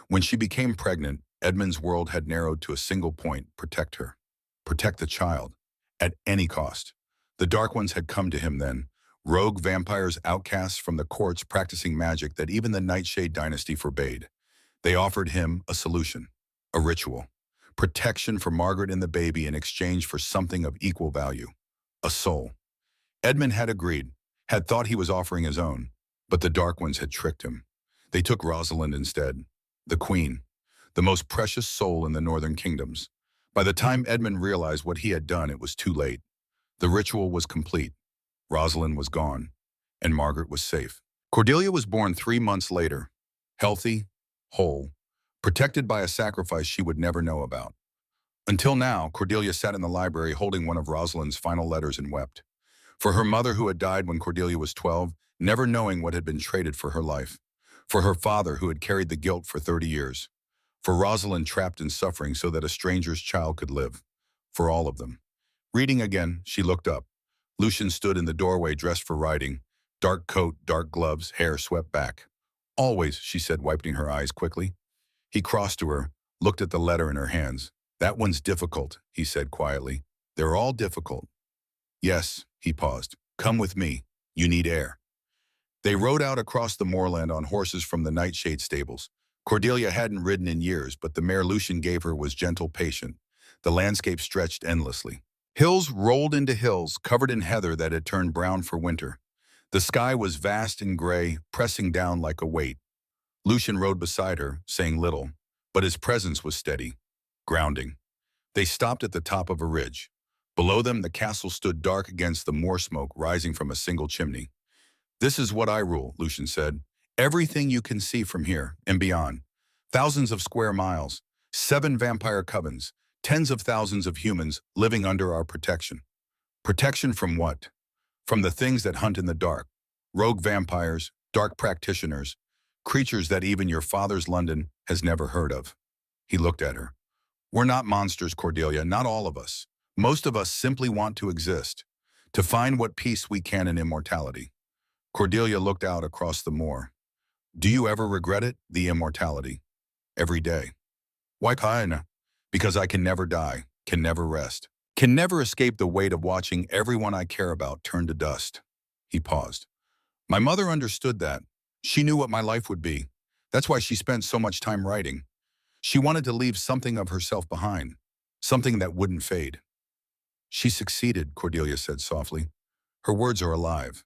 Speaker 1: When she became pregnant, Edmund's world had narrowed to a single point: protect her. Protect the child, at any cost. The Dark Ones had come to him then, rogue vampires, outcasts from the courts practicing magic that even the Nightshade dynasty forbade. They offered him a solution, a ritual, protection for Margaret and the baby in exchange for something of equal value, a soul. Edmund had agreed, had thought he was offering his own, but the Dark Ones had tricked him. They took Rosalind instead, the queen, the most precious soul in the northern kingdoms. By the time Edmund realized what he had done, it was too late. The ritual was complete. Rosalind was gone, and Margaret was safe. Cordelia was born 3 months later, healthy, whole, protected by a sacrifice she would never know about. Until now, Cordelia sat in the library holding one of Rosalind's final letters and wept. For her mother, who had died when Cordelia was 12, never knowing what had been traded for her life. For her father, who had carried the guilt for 30 years. For Rosalind, trapped in suffering so that a stranger's child could live. For all of them. Reading again, she looked up. Lucian stood in the doorway, dressed for riding. Dark coat, dark gloves, hair swept back. "Always," she said, wiping her eyes quickly. He crossed to her, looked at the letter in her hands. "That one's difficult," he said quietly. "They're all difficult." "Yes," he paused. "Come with me. You need air." They rode out across the moorland on horses from the Nightshade stables. Cordelia hadn't ridden in years, but the mare Lucian gave her was gentle, patient. The landscape stretched endlessly. Hills rolled into hills, covered in heather that had turned brown for winter. The sky was vast and gray, pressing down like a weight. Lucian rode beside her, saying little, but his presence was steady, grounding. They stopped at the top of a ridge. Below them, the castle stood dark against the moor smoke rising from a single chimney. "This is what I rule," Lucian said. "Everything you can see from here and beyond. Thousands of square miles, 7 vampire covens, tens of thousands of humans living under our protection." Protection from what? From the things that hunt in the dark. Rogue vampires, dark practitioners, creatures that even your father's London has never heard of. He looked at her. "We're not monsters, Cordelia, not all of us. Most of us simply want to exist, to find what peace we can in immortality." Cordelia looked out across the moor. "Do you ever regret it, the immortality?" "Every day." "Why kinda?" "Because I can never die, can never rest, can never escape the weight of watching everyone I care about turn to dust." He paused. "My mother understood that. She knew what my life would be. That's why she spent so much time writing. She wanted to leave something of herself behind, something that wouldn't fade." "She succeeded," Cordelia said softly. "Her words are alive.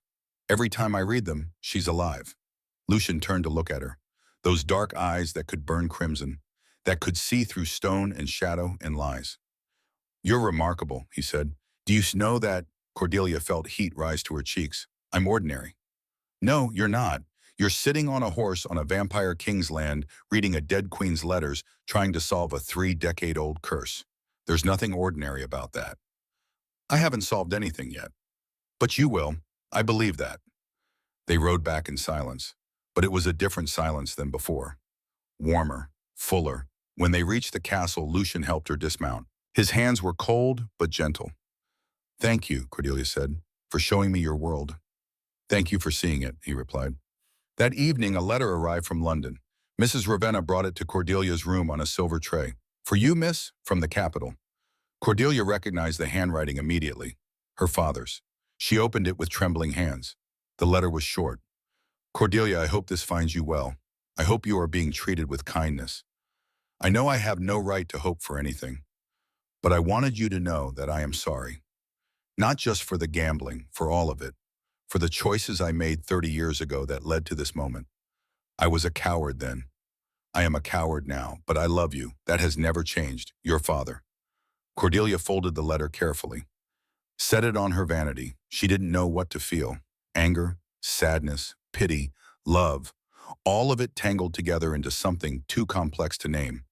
Speaker 1: Every time I read them, she's alive." Lucian turned to look at her. Those dark eyes that could burn crimson, that could see through stone and shadow and lies. "You're remarkable," he said. "Do you know that?" Cordelia felt heat rise to her cheeks. "I'm ordinary." "No, you're not. You're sitting on a horse on a vampire king's land, reading a dead queen's letters, trying to solve a 3-decade-old curse. There's nothing ordinary about that. I haven't solved anything yet. But you will. I believe that. They rode back in silence, but it was a different silence than before. Warmer, fuller. When they reached the castle, Lucian helped her dismount. His hands were cold but gentle. Thank you, Cordelia said, for showing me your world. Thank you for seeing it, he replied. That evening, a letter arrived from London. Mrs. Ravenna brought it to Cordelia's room on a silver tray. For you, miss, from the capital. Cordelia recognized the handwriting immediately. Her father's. She opened it with trembling hands. The letter was short. Cordelia, I hope this finds you well. I hope you are being treated with kindness. I know I have no right to hope for anything, but I wanted you to know that I am sorry. Not just for the gambling, for all of it, for the choices I made 30 years ago that led to this moment. I was a coward then. I am a coward now, but I love you. That has never changed. Your father. Cordelia folded the letter carefully. Set it on her vanity. She didn't know what to feel. Anger, sadness, pity, love. All of it tangled together into something too complex to name.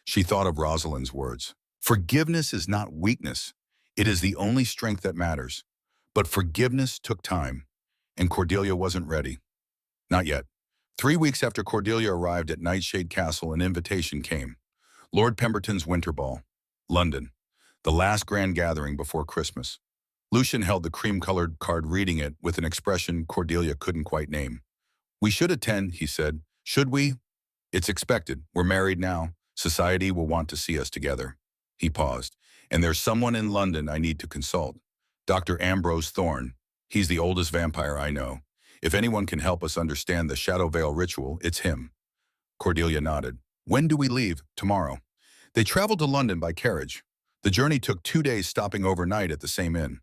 Speaker 1: She thought of Rosalind's words. Forgiveness is not weakness. It is the only strength that matters. But forgiveness took time, and Cordelia wasn't ready. Not yet. 3 weeks after Cordelia arrived at Nightshade Castle, an invitation came. Lord Pemberton's Winter Ball. London. The last grand gathering before Christmas. Lucian held the cream-colored card, reading it with an expression Cordelia couldn't quite name. We should attend, he said. Should we? It's expected. We're married now. Society will want to see us together. He paused. And there's someone in London I need to consult. Dr. Ambrose Thorne. He's the oldest vampire I know. If anyone can help us understand the Shadow Veil ritual, it's him. Cordelia nodded. When do we leave? Tomorrow. They traveled to London by carriage. The journey took 2 days, stopping overnight at the same inn.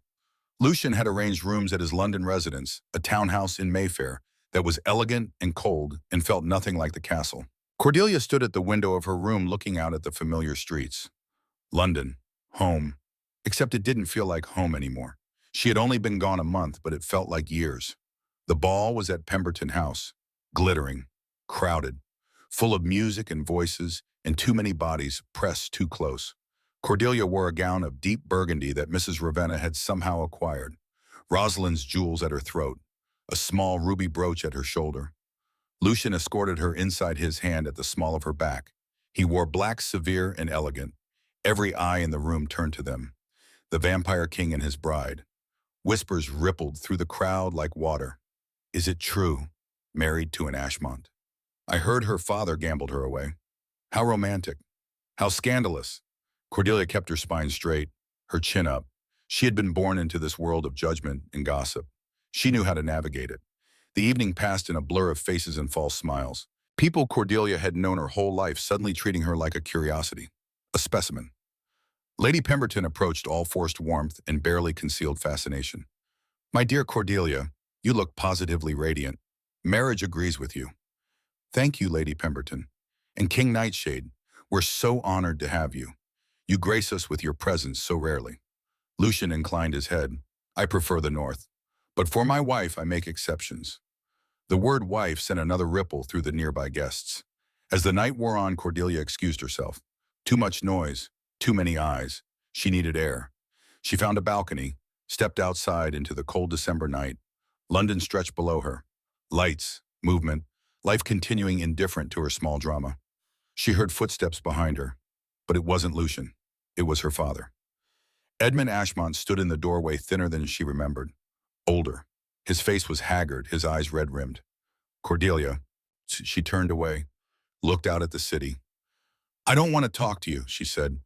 Speaker 1: Lucian had arranged rooms at his London residence, a townhouse in Mayfair, that was elegant and cold and felt nothing like the castle. Cordelia stood at the window of her room looking out at the familiar streets. London. Home. Except it didn't feel like home anymore. She had only been gone a month, but it felt like years. The ball was at Pemberton House, glittering, crowded, full of music and voices, and too many bodies pressed too close. Cordelia wore a gown of deep burgundy that Mrs. Ravenna had somehow acquired, Rosalind's jewels at her throat, a small ruby brooch at her shoulder. Lucian escorted her inside his hand at the small of her back. He wore black, severe, and elegant. Every eye in the room turned to them. The Vampire King and his bride. Whispers rippled through the crowd like water. Is it true? Married to an Ashmont. I heard her father gambled her away. How romantic. How scandalous. Cordelia kept her spine straight, her chin up. She had been born into this world of judgment and gossip. She knew how to navigate it. The evening passed in a blur of faces and false smiles. People Cordelia had known her whole life suddenly treating her like a curiosity, a specimen. Lady Pemberton approached, all forced warmth and barely concealed fascination. My dear Cordelia, you look positively radiant. Marriage agrees with you. Thank you, Lady Pemberton. And King Nightshade, we're so honored to have you. You grace us with your presence so rarely. Lucian inclined his head. I prefer the north. But for my wife, I make exceptions. The word wife sent another ripple through the nearby guests. As the night wore on, Cordelia excused herself. Too much noise, too many eyes. She needed air. She found a balcony, stepped outside into the cold December night. London stretched below her. Lights, movement, life continuing indifferent to her small drama. She heard footsteps behind her, but it wasn't Lucian. It was her father. Edmund Ashmont stood in the doorway, thinner than she remembered. Older. His face was haggard, his eyes red-rimmed. Cordelia, she turned away, looked out at the city. I don't want to talk to you, she said.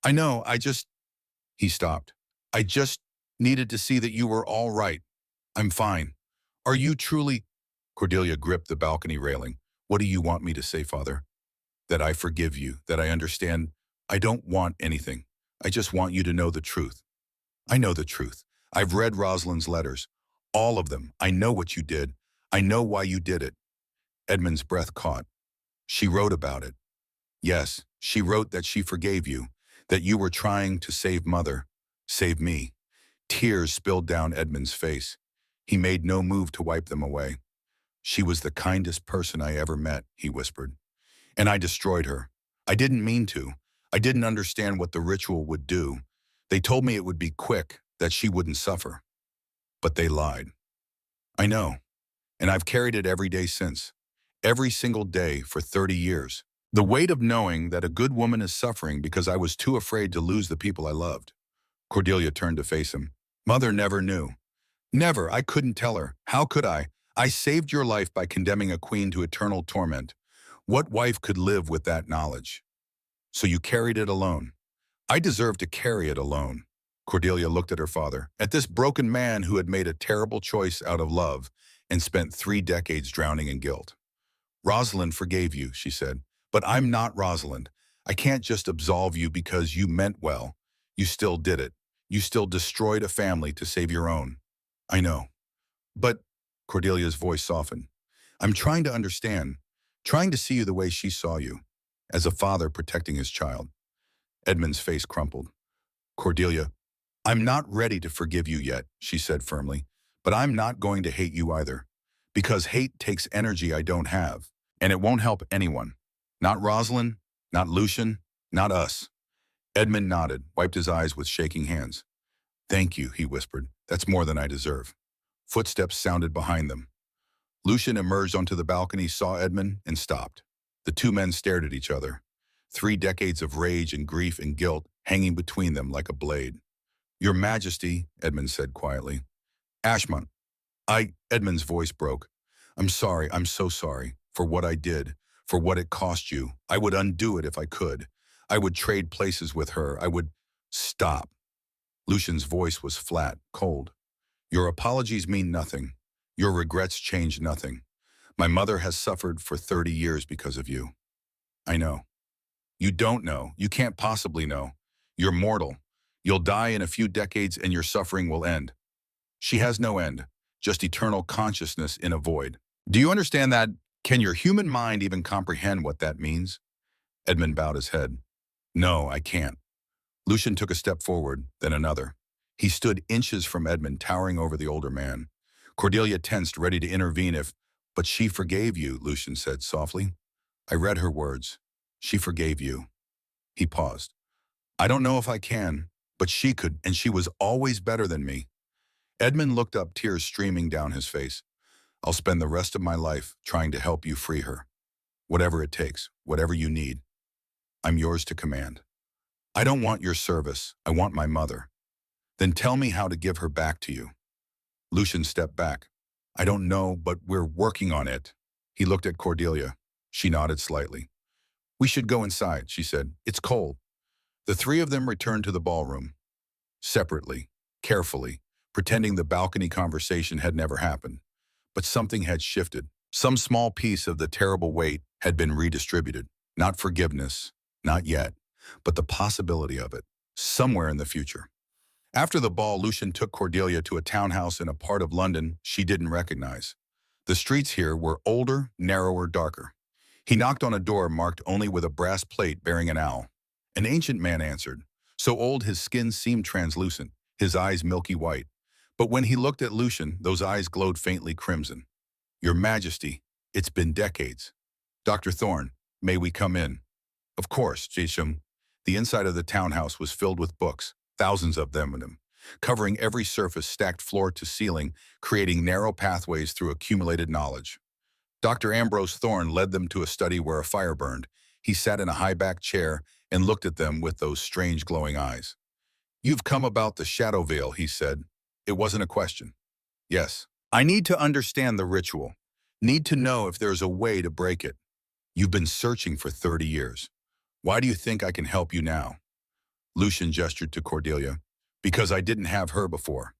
Speaker 1: I know, He stopped. I just needed to see that you were all right. I'm fine. Are you truly? Cordelia gripped the balcony railing. What do you want me to say, Father? That I forgive you, that I understand. I don't want anything. I just want you to know the truth. I know the truth. I've read Rosalind's letters. All of them. I know what you did. I know why you did it. Edmund's breath caught. She wrote about it. Yes, she wrote that she forgave you, that you were trying to save Mother, save me. Tears spilled down Edmund's face. He made no move to wipe them away. She was the kindest person I ever met, he whispered. And I destroyed her. I didn't mean to. I didn't understand what the ritual would do. They told me it would be quick, that she wouldn't suffer. But they lied. I know, and I've carried it every day since. Every single day for 30 years. The weight of knowing that a good woman is suffering because I was too afraid to lose the people I loved. Cordelia turned to face him. Mother never knew. Never. I couldn't tell her. How could I? I saved your life by condemning a queen to eternal torment. What wife could live with that knowledge? So you carried it alone. I deserve to carry it alone. Cordelia looked at her father, at this broken man who had made a terrible choice out of love and spent 3 decades drowning in guilt. Rosalind forgave you, she said, but I'm not Rosalind. I can't just absolve you because you meant well. You still did it. You still destroyed a family to save your own. I know. But, Cordelia's voice softened, I'm trying to understand, trying to see you the way she saw you, as a father protecting his child. Edmund's face crumpled. Cordelia, I'm not ready to forgive you yet, she said firmly, but I'm not going to hate you either, because hate takes energy I don't have, and it won't help anyone. Not Rosalind, not Lucian, not us. Edmund nodded, wiped his eyes with shaking hands. Thank you, he whispered. That's more than I deserve. Footsteps sounded behind them. Lucian emerged onto the balcony, saw Edmund, and stopped. The two men stared at each other. 3 decades of rage and grief and guilt hanging between them like a blade. Your Majesty, Edmund said quietly. Ashmont. Edmund's voice broke. I'm sorry, I'm so sorry, for what I did, for what it cost you. I would undo it if I could. I would trade places with her. I would... Stop. Lucian's voice was flat, cold. Your apologies mean nothing. Your regrets change nothing. My mother has suffered for 30 years because of you. I know. You don't know. You can't possibly know. You're mortal. You'll die in a few decades and your suffering will end. She has no end, just eternal consciousness in a void. Do you understand that? Can your human mind even comprehend what that means? Edmund bowed his head. No, I can't. Lucian took a step forward, then another. He stood inches from Edmund, towering over the older man. Cordelia tensed, ready to intervene but she forgave you, Lucian said softly. I read her words. She forgave you. He paused. I don't know if I can, but she could, and she was always better than me. Edmund looked up, tears streaming down his face. I'll spend the rest of my life trying to help you free her. Whatever it takes, whatever you need. I'm yours to command. I don't want your service. I want my mother. Then tell me how to give her back to you. Lucian stepped back. I don't know, but we're working on it. He looked at Cordelia. She nodded slightly. We should go inside, she said. It's cold. The 3 of them returned to the ballroom. Separately, carefully, pretending the balcony conversation had never happened. But something had shifted. Some small piece of the terrible weight had been redistributed. Not forgiveness, not yet, but the possibility of it, somewhere in the future. After the ball, Lucian took Cordelia to a townhouse in a part of London she didn't recognize. The streets here were older, narrower, darker. He knocked on a door marked only with a brass plate bearing an owl. An ancient man answered, so old his skin seemed translucent, his eyes milky white. But when he looked at Lucian, those eyes glowed faintly crimson. Your Majesty, it's been decades. Dr. Thorne, may we come in? Of course, Jisham. The inside of the townhouse was filled with books, thousands of them, covering every surface, stacked floor to ceiling, creating narrow pathways through accumulated knowledge. Dr. Ambrose Thorne led them to a study where a fire burned. He sat in a high-backed chair and looked at them with those strange glowing eyes. You've come about the Shadow Veil, he said. It wasn't a question. Yes. I need to understand the ritual. Need to know if there's a way to break it. You've been searching for 30 years. Why do you think I can help you now? Lucian gestured to Cordelia. Because I didn't have her before.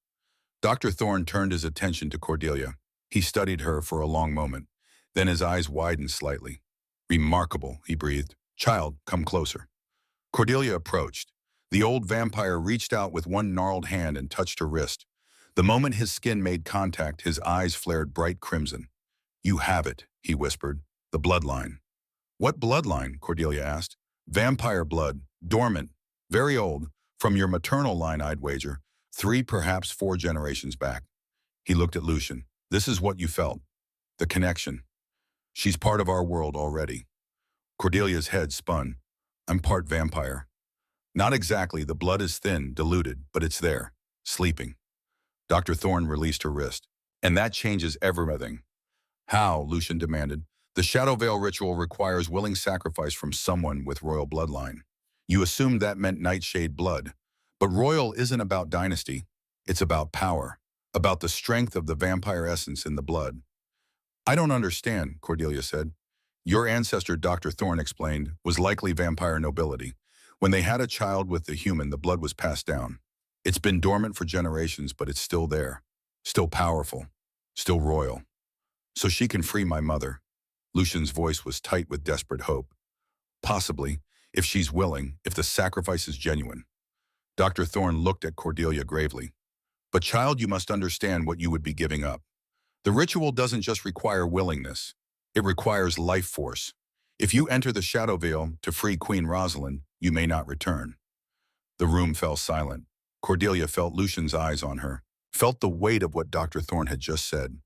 Speaker 1: Dr. Thorne turned his attention to Cordelia. He studied her for a long moment. Then his eyes widened slightly. Remarkable, he breathed. Child, come closer. Cordelia approached. The old vampire reached out with one gnarled hand and touched her wrist. The moment his skin made contact, his eyes flared bright crimson. You have it, he whispered. The bloodline. What bloodline? Cordelia asked. Vampire blood, dormant, very old, from your maternal line, I'd wager. 3, perhaps 4 generations back. He looked at Lucian. This is what you felt. The connection. She's part of our world already. Cordelia's head spun. I'm part vampire. Not exactly, the blood is thin, diluted, but it's there, sleeping. Dr. Thorne released her wrist. And that changes everything. How? Lucian demanded. The Shadow Veil ritual requires willing sacrifice from someone with royal bloodline. You assumed that meant Nightshade blood. But royal isn't about dynasty. It's about power, about the strength of the vampire essence in the blood. I don't understand, Cordelia said. Your ancestor, Dr. Thorne explained, was likely vampire nobility. When they had a child with the human, the blood was passed down. It's been dormant for generations, but it's still there. Still powerful. Still royal. So she can free my mother. Lucian's voice was tight with desperate hope. Possibly, if she's willing, if the sacrifice is genuine. Dr. Thorne looked at Cordelia gravely. But child, you must understand what you would be giving up. The ritual doesn't just require willingness. It requires life force. If you enter the Shadow Veil to free Queen Rosalind, you may not return. The room fell silent. Cordelia felt Lucian's eyes on her, felt the weight of what Dr. Thorne had just said.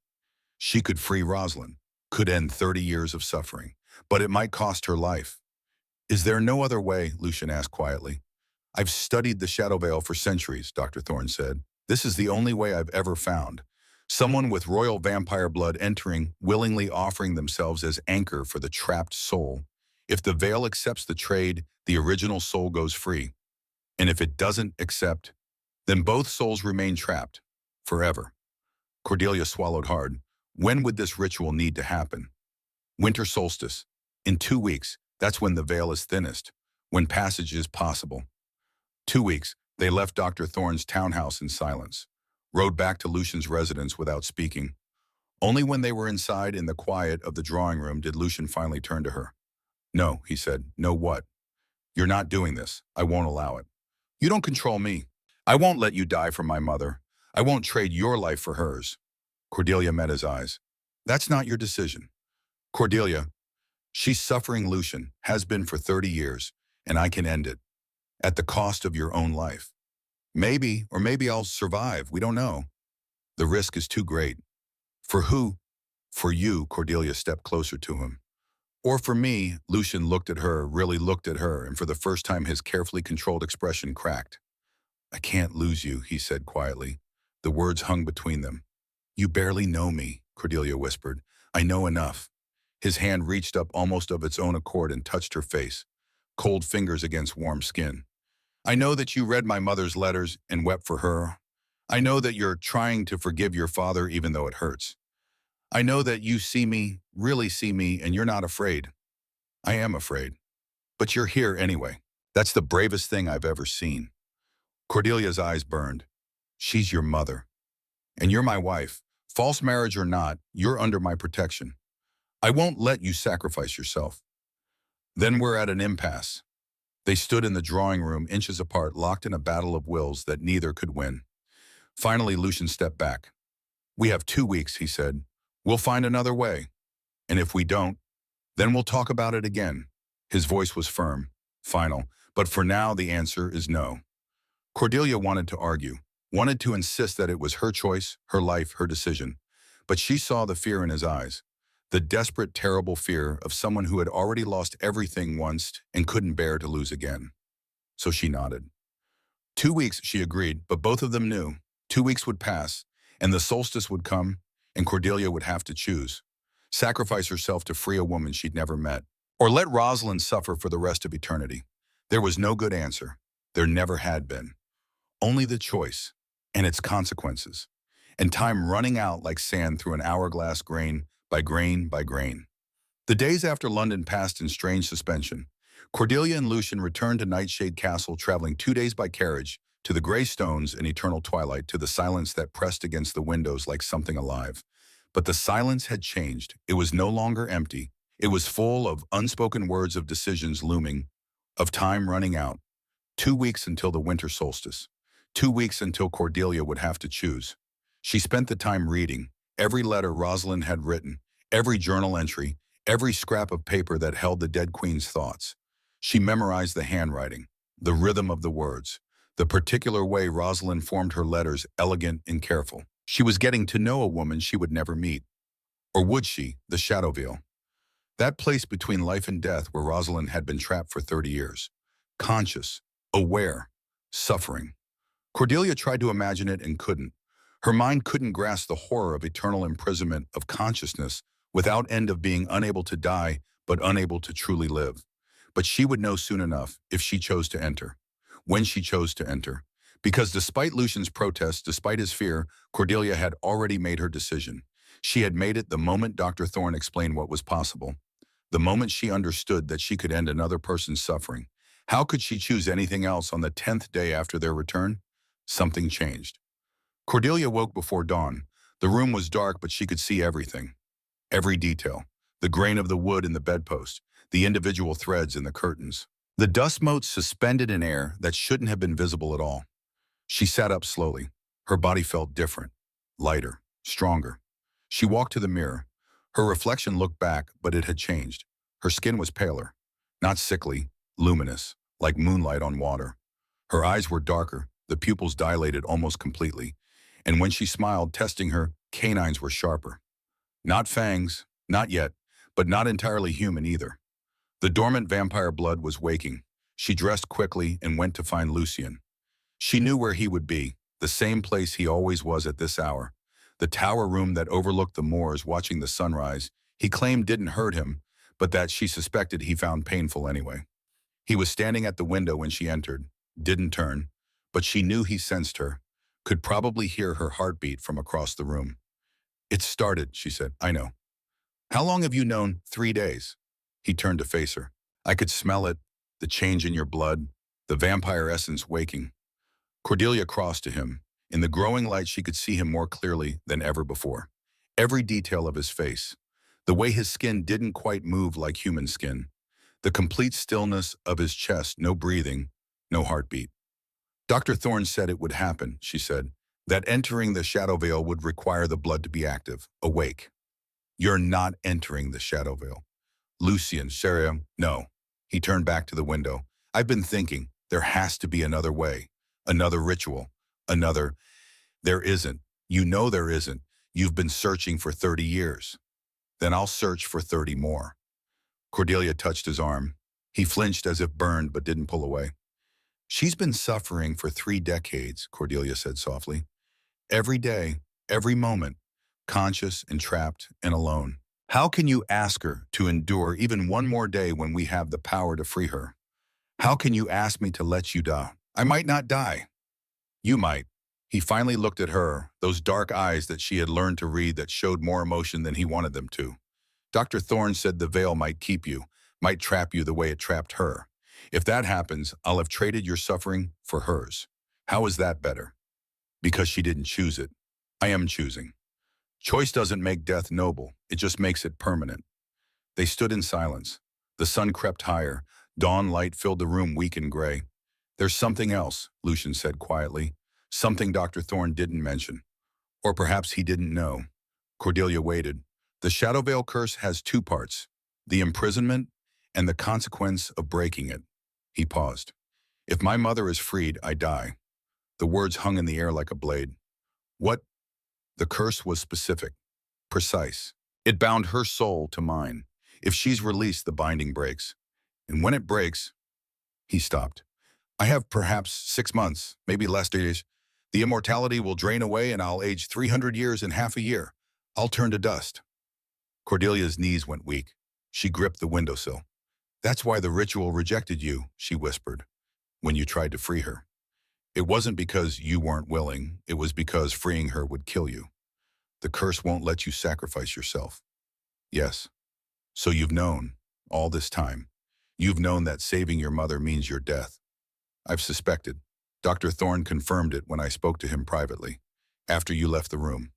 Speaker 1: She could free Rosalind, could end 30 years of suffering, but it might cost her life. Is there no other way? Lucian asked quietly. I've studied the Shadow Veil for centuries, Dr. Thorne said. This is the only way I've ever found. Someone with royal vampire blood entering, willingly offering themselves as anchor for the trapped soul. If the veil accepts the trade, the original soul goes free. And if it doesn't accept, then both souls remain trapped, forever. Cordelia swallowed hard. When would this ritual need to happen? Winter solstice. In 2 weeks, that's when the veil is thinnest, when passage is possible. 2 weeks, they left Dr. Thorne's townhouse in silence, rode back to Lucian's residence without speaking. Only when they were inside in the quiet of the drawing room did Lucian finally turn to her. No, he said. No what? You're not doing this. I won't allow it. You don't control me. I won't let you die for my mother. I won't trade your life for hers. Cordelia met his eyes. That's not your decision. Cordelia, she's suffering, Lucian, has been for 30 years, and I can end it. At the cost of your own life. Maybe, or maybe I'll survive, we don't know. The risk is too great. For who? For you, Cordelia stepped closer to him. Or for me, Lucian looked at her, really looked at her, and for the first time his carefully controlled expression cracked. I can't lose you, he said quietly. The words hung between them. You barely know me, Cordelia whispered. I know enough. His hand reached up almost of its own accord and touched her face, cold fingers against warm skin. I know that you read my mother's letters and wept for her. I know that you're trying to forgive your father even though it hurts. I know that you see me, really see me, and you're not afraid. I am afraid. But you're here anyway. That's the bravest thing I've ever seen. Cordelia's eyes burned. She's your mother. And you're my wife. False marriage or not, you're under my protection. I won't let you sacrifice yourself. Then we're at an impasse. They stood in the drawing room, inches apart, locked in a battle of wills that neither could win. Finally, Lucian stepped back. We have 2 weeks, he said. We'll find another way. And if we don't, then we'll talk about it again. His voice was firm, final, but for now the answer is no. Cordelia wanted to argue, wanted to insist that it was her choice, her life, her decision. But she saw the fear in his eyes, the desperate, terrible fear of someone who had already lost everything once and couldn't bear to lose again. So she nodded. 2 weeks, she agreed, but both of them knew. 2 weeks would pass, and the solstice would come, and Cordelia would have to choose. Sacrifice herself to free a woman she'd never met, or let Rosalind suffer for the rest of eternity. There was no good answer. There never had been. Only the choice, and its consequences, and time running out like sand through an hourglass, grain by grain by grain. The days after London passed in strange suspension. Cordelia and Lucian returned to Nightshade Castle, traveling 2 days by carriage, to the gray stones and eternal twilight, to the silence that pressed against the windows like something alive. But the silence had changed. It was no longer empty. It was full of unspoken words of decisions looming, of time running out. 2 weeks until the winter solstice. 2 weeks until Cordelia would have to choose. She spent the time reading every letter Rosalind had written, every journal entry, every scrap of paper that held the dead queen's thoughts. She memorized the handwriting, the rhythm of the words, the particular way Rosalind formed her letters, elegant and careful. She was getting to know a woman she would never meet. Or would she, the Shadow Veil? That place between life and death where Rosalind had been trapped for 30 years. Conscious, aware, suffering. Cordelia tried to imagine it and couldn't. Her mind couldn't grasp the horror of eternal imprisonment of consciousness without end of being unable to die but unable to truly live. But she would know soon enough if she chose to enter. When she chose to enter. Because despite Lucian's protest, despite his fear, Cordelia had already made her decision. She had made it the moment Dr. Thorne explained what was possible. The moment she understood that she could end another person's suffering. How could she choose anything else on the 10th day after their return? Something changed. Cordelia woke before dawn. The room was dark, but she could see everything. Every detail. The grain of the wood in the bedpost, the individual threads in the curtains. The dust motes suspended in air that shouldn't have been visible at all. She sat up slowly. Her body felt different, lighter, stronger. She walked to the mirror. Her reflection looked back, but it had changed. Her skin was paler, not sickly, luminous, like moonlight on water. Her eyes were darker, the pupils dilated almost completely, and when she smiled, testing her, canines were sharper. Not fangs, not yet, but not entirely human either. The dormant vampire blood was waking. She dressed quickly and went to find Lucian. She knew where he would be, the same place he always was at this hour. The tower room that overlooked the moors watching the sunrise, he claimed didn't hurt him, but that she suspected he found painful anyway. He was standing at the window when she entered, didn't turn, but she knew he sensed her, could probably hear her heartbeat from across the room. "It started," she said. "I know." "How long have you known?" "3 days." He turned to face her. "I could smell it, the change in your blood, the vampire essence waking." Cordelia crossed to him. In the growing light, she could see him more clearly than ever before. Every detail of his face. The way his skin didn't quite move like human skin. The complete stillness of his chest, no breathing, no heartbeat. "Dr. Thorne said it would happen," she said. "That entering the Shadow Veil would require the blood to be active, awake." "You're not entering the Shadow Veil." "Lucian, Sarah, no." He turned back to the window. "I've been thinking, there has to be another way. Another ritual. Another. There isn't. You know there isn't. You've been searching for 30 years. Then I'll search for 30 more. Cordelia touched his arm. He flinched as if burned but didn't pull away. "She's been suffering for 3 decades, Cordelia said softly. "Every day, every moment, conscious and trapped and alone. How can you ask her to endure even one more day when we have the power to free her? How can you ask me to let you die? I might not die. You might." He finally looked at her, those dark eyes that she had learned to read that showed more emotion than he wanted them to. "Dr. Thorne said the veil might keep you, might trap you the way it trapped her. If that happens, I'll have traded your suffering for hers. How is that better?" "Because she didn't choose it. I am choosing. Choice doesn't make death noble, it just makes it permanent." They stood in silence. The sun crept higher. Dawn light filled the room weak and gray. "There's something else," Lucian said quietly. "Something Dr. Thorne didn't mention. Or perhaps he didn't know." Cordelia waited. "The Shadow Veil curse has 2 parts, the imprisonment and the consequence of breaking it." He paused. "If my mother is freed, I die." The words hung in the air like a blade. "What?" The curse was specific, precise. It bound her soul to mine. If she's released, the binding breaks. And when it breaks, he stopped. "I have perhaps 6 months, maybe less days. The immortality will drain away and I'll age 300 years in half a year. I'll turn to dust." Cordelia's knees went weak. She gripped the windowsill. "That's why the ritual rejected you," she whispered, "when you tried to free her. It wasn't because you weren't willing, it was because freeing her would kill you. The curse won't let you sacrifice yourself." "Yes. So you've known, all this time. You've known that saving your mother means your death." "I've suspected. Dr. Thorne confirmed it when I spoke to him privately, after you left the room."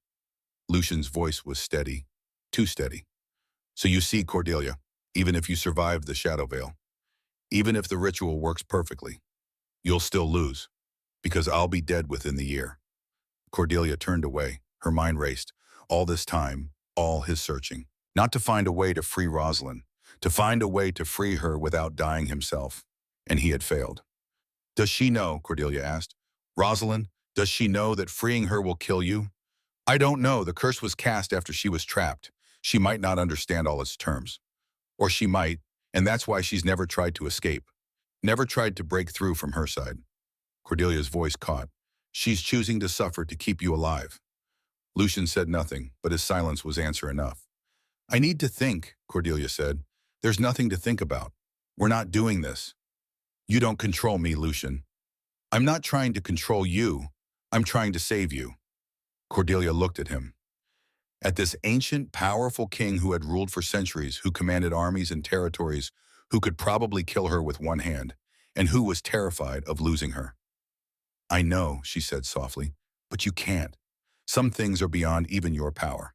Speaker 1: Lucian's voice was steady, too steady. "So you see, Cordelia, even if you survive the Shadow Veil, even if the ritual works perfectly, you'll still lose, because I'll be dead within the year." Cordelia turned away. Her mind raced. All this time, all his searching. Not to find a way to free Rosalind, to find a way to free her without dying himself. And he had failed. "Does she know?" Cordelia asked. "Rosalind, does she know that freeing her will kill you?" "I don't know. The curse was cast after she was trapped. She might not understand all its terms." Or she might, and that's why she's never tried to escape. Never tried to break through from her side. Cordelia's voice caught. She's choosing to suffer to keep you alive. Lucian said nothing, but his silence was answer enough. I need to think, Cordelia said. There's nothing to think about. We're not doing this. You don't control me, Lucian. I'm not trying to control you. I'm trying to save you. Cordelia looked at him. At this ancient, powerful king who had ruled for centuries, who commanded armies and territories, who could probably kill her with one hand, and who was terrified of losing her. I know, she said softly, but you can't. Some things are beyond even your power.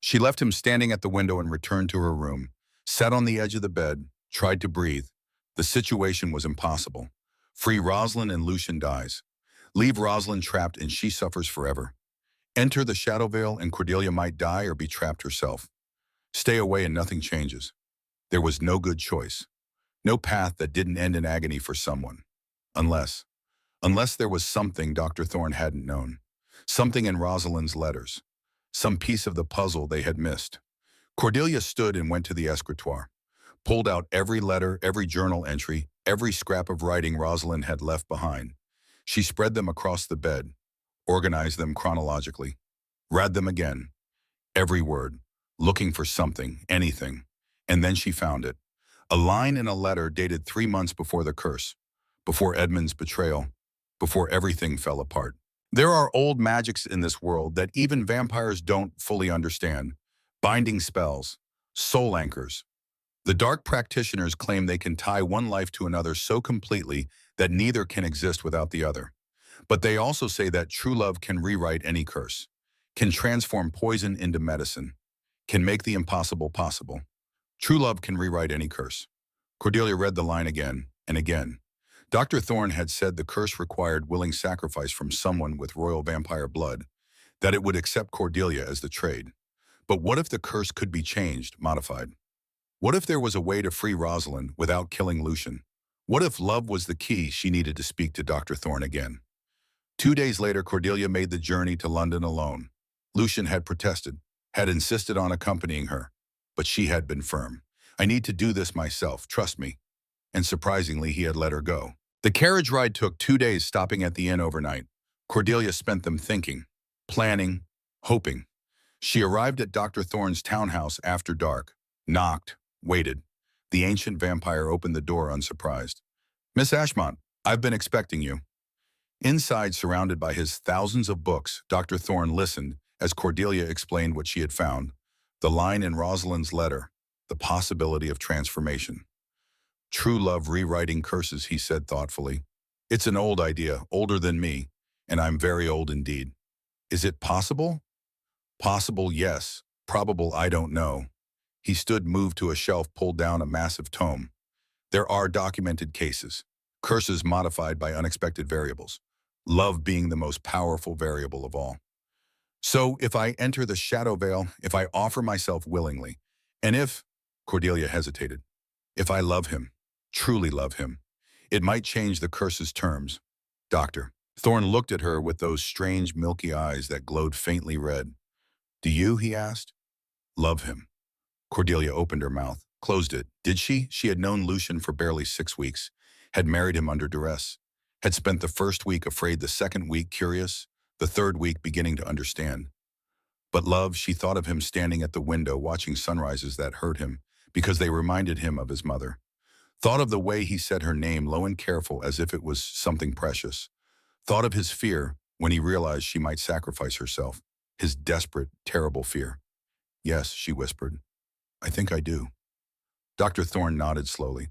Speaker 1: She left him standing at the window and returned to her room, sat on the edge of the bed, tried to breathe. The situation was impossible. Free Rosalind and Lucian dies. Leave Rosalind trapped and she suffers forever. Enter the Shadow Vale and Cordelia might die or be trapped herself. Stay away and nothing changes. There was no good choice. No path that didn't end in agony for someone. Unless there was something Dr. Thorne hadn't known. Something in Rosalind's letters. Some piece of the puzzle they had missed. Cordelia stood and went to the escritoire. Pulled out every letter, every journal entry, every scrap of writing Rosalind had left behind. She spread them across the bed, organized them chronologically, read them again, every word, looking for something, anything, and then she found it. A line in a letter dated 3 months before the curse, before Edmund's betrayal, before everything fell apart. There are old magics in this world that even vampires don't fully understand. Binding spells, soul anchors. The dark practitioners claim they can tie one life to another so completely that neither can exist without the other. But they also say that true love can rewrite any curse, can transform poison into medicine, can make the impossible possible. True love can rewrite any curse. Cordelia read the line again and again. Dr. Thorne had said the curse required willing sacrifice from someone with royal vampire blood, that it would accept Cordelia as the trade. But what if the curse could be changed, modified? What if there was a way to free Rosalind without killing Lucian? What if love was the key she needed to speak to Dr. Thorne again? 2 days later, Cordelia made the journey to London alone. Lucian had protested, had insisted on accompanying her, but she had been firm. I need to do this myself, trust me. And surprisingly, he had let her go. The carriage ride took 2 days, stopping at the inn overnight. Cordelia spent them thinking, planning, hoping. She arrived at Dr. Thorne's townhouse after dark, knocked, waited. The ancient vampire opened the door unsurprised. Miss Ashmont, I've been expecting you. Inside, surrounded by his thousands of books, Dr. Thorne listened as Cordelia explained what she had found. The line in Rosalind's letter, the possibility of transformation. True love rewriting curses, he said thoughtfully. It's an old idea, older than me, and I'm very old indeed. Is it possible? Possible, yes. Probable, I don't know. He stood, moved to a shelf, pulled down a massive tome. There are documented cases, curses modified by unexpected variables, love being the most powerful variable of all. So if I enter the Shadow Vale, if I offer myself willingly, and if, Cordelia hesitated, if I love him, truly love him, it might change the curse's terms. Doctor. Thorne looked at her with those strange milky eyes that glowed faintly red. Do you, he asked, love him? Cordelia opened her mouth, closed it. Did she? She had known Lucian for barely 6 weeks, had married him under duress, had spent the first week afraid, the second week curious, the third week beginning to understand. But love, she thought of him standing at the window watching sunrises that hurt him because they reminded him of his mother. Thought of the way he said her name low and careful as if it was something precious. Thought of his fear when he realized she might sacrifice herself, his desperate, terrible fear. Yes, she whispered. I think I do. Dr. Thorne nodded slowly.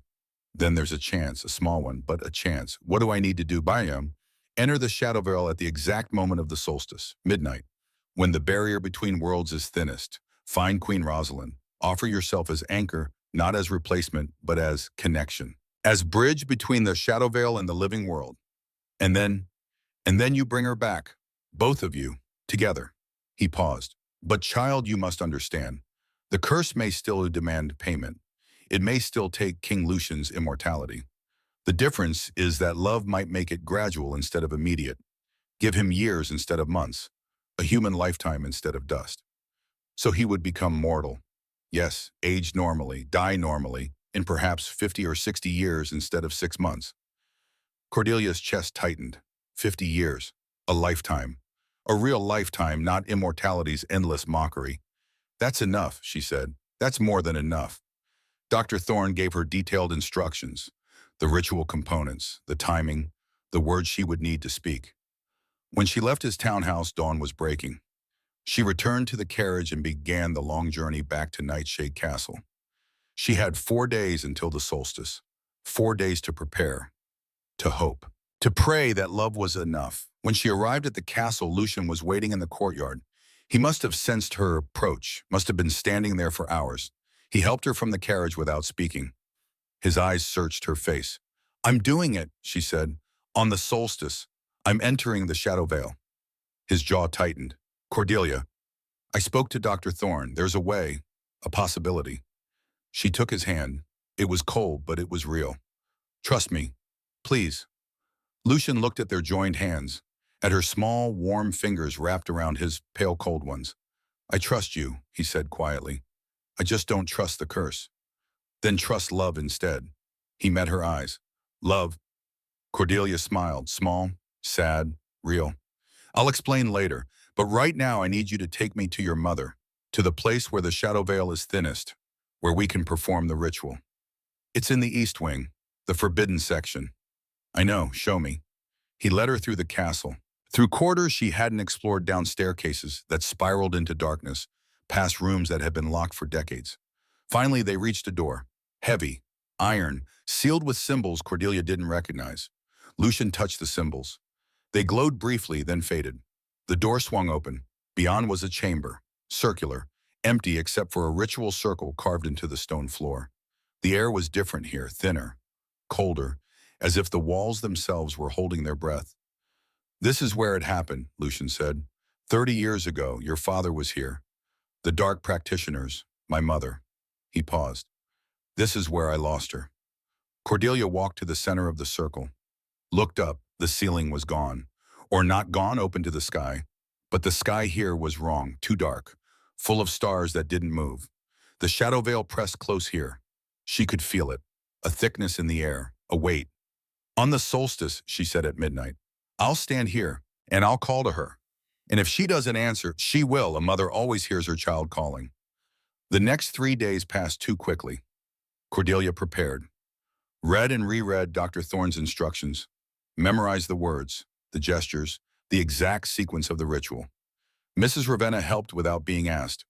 Speaker 1: Then there's a chance, a small one, but a chance. What do I need to do? Enter the Shadow Vale at the exact moment of the solstice, midnight, when the barrier between worlds is thinnest. Find Queen Rosalind. Offer yourself as anchor, not as replacement, but as connection. As bridge between the Shadow Vale and the living world. And then you bring her back, both of you, together. He paused. But child, you must understand. The curse may still demand payment. It may still take King Lucian's immortality. The difference is that love might make it gradual instead of immediate. Give him years instead of months. A human lifetime instead of dust. So he would become mortal. Yes, age normally, die normally, in perhaps 50 or 60 years instead of 6 months. Cordelia's chest tightened. 50 years. A lifetime. A real lifetime, not immortality's endless mockery. That's enough, she said. That's more than enough. Dr. Thorne gave her detailed instructions, the ritual components, the timing, the words she would need to speak. When she left his townhouse, dawn was breaking. She returned to the carriage and began the long journey back to Nightshade Castle. She had 4 days until the solstice. 4 days to prepare, to hope, to pray that love was enough. When she arrived at the castle, Lucian was waiting in the courtyard. He must have sensed her approach, must have been standing there for hours. He helped her from the carriage without speaking. His eyes searched her face. "I'm doing it," she said. "On the solstice. I'm entering the Shadow Vale." His jaw tightened. "Cordelia, I spoke to Dr. Thorne. There's a way, a possibility." She took his hand. It was cold, but it was real. "Trust me. Please." Lucian looked at their joined hands, at her small, warm fingers wrapped around his pale, cold ones. "I trust you," he said quietly. "I just don't trust the curse." "Then trust love instead." He met her eyes. "Love?" Cordelia smiled, small, sad, real. "I'll explain later, but right now I need you to take me to your mother, to the place where the Shadow Veil is thinnest, where we can perform the ritual. It's in the East Wing, the forbidden section." "I know, show me." He led her through the castle, through corridors she hadn't explored, down staircases that spiraled into darkness, past rooms that had been locked for decades. Finally, they reached a door, heavy, iron, sealed with symbols Cordelia didn't recognize. Lucian touched the symbols. They glowed briefly, then faded. The door swung open. Beyond was a chamber, circular, empty except for a ritual circle carved into the stone floor. The air was different here, thinner, colder, as if the walls themselves were holding their breath. "This is where it happened," Lucian said. 30 years ago, your father was here. The dark practitioners, my mother." He paused. "This is where I lost her." Cordelia walked to the center of the circle, looked up. The ceiling was gone. Or not gone, open to the sky. But the sky here was wrong, too dark, full of stars that didn't move. The Shadow Veil pressed close here. She could feel it, a thickness in the air, a weight. "On the solstice," she said at midnight, "I'll stand here, and I'll call to her. And if she doesn't answer, she will. A mother always hears her child calling." The next 3 days passed too quickly. Cordelia prepared. Read and reread Dr. Thorne's instructions. Memorized the words, the gestures, the exact sequence of the ritual. Mrs. Ravenna helped without being asked.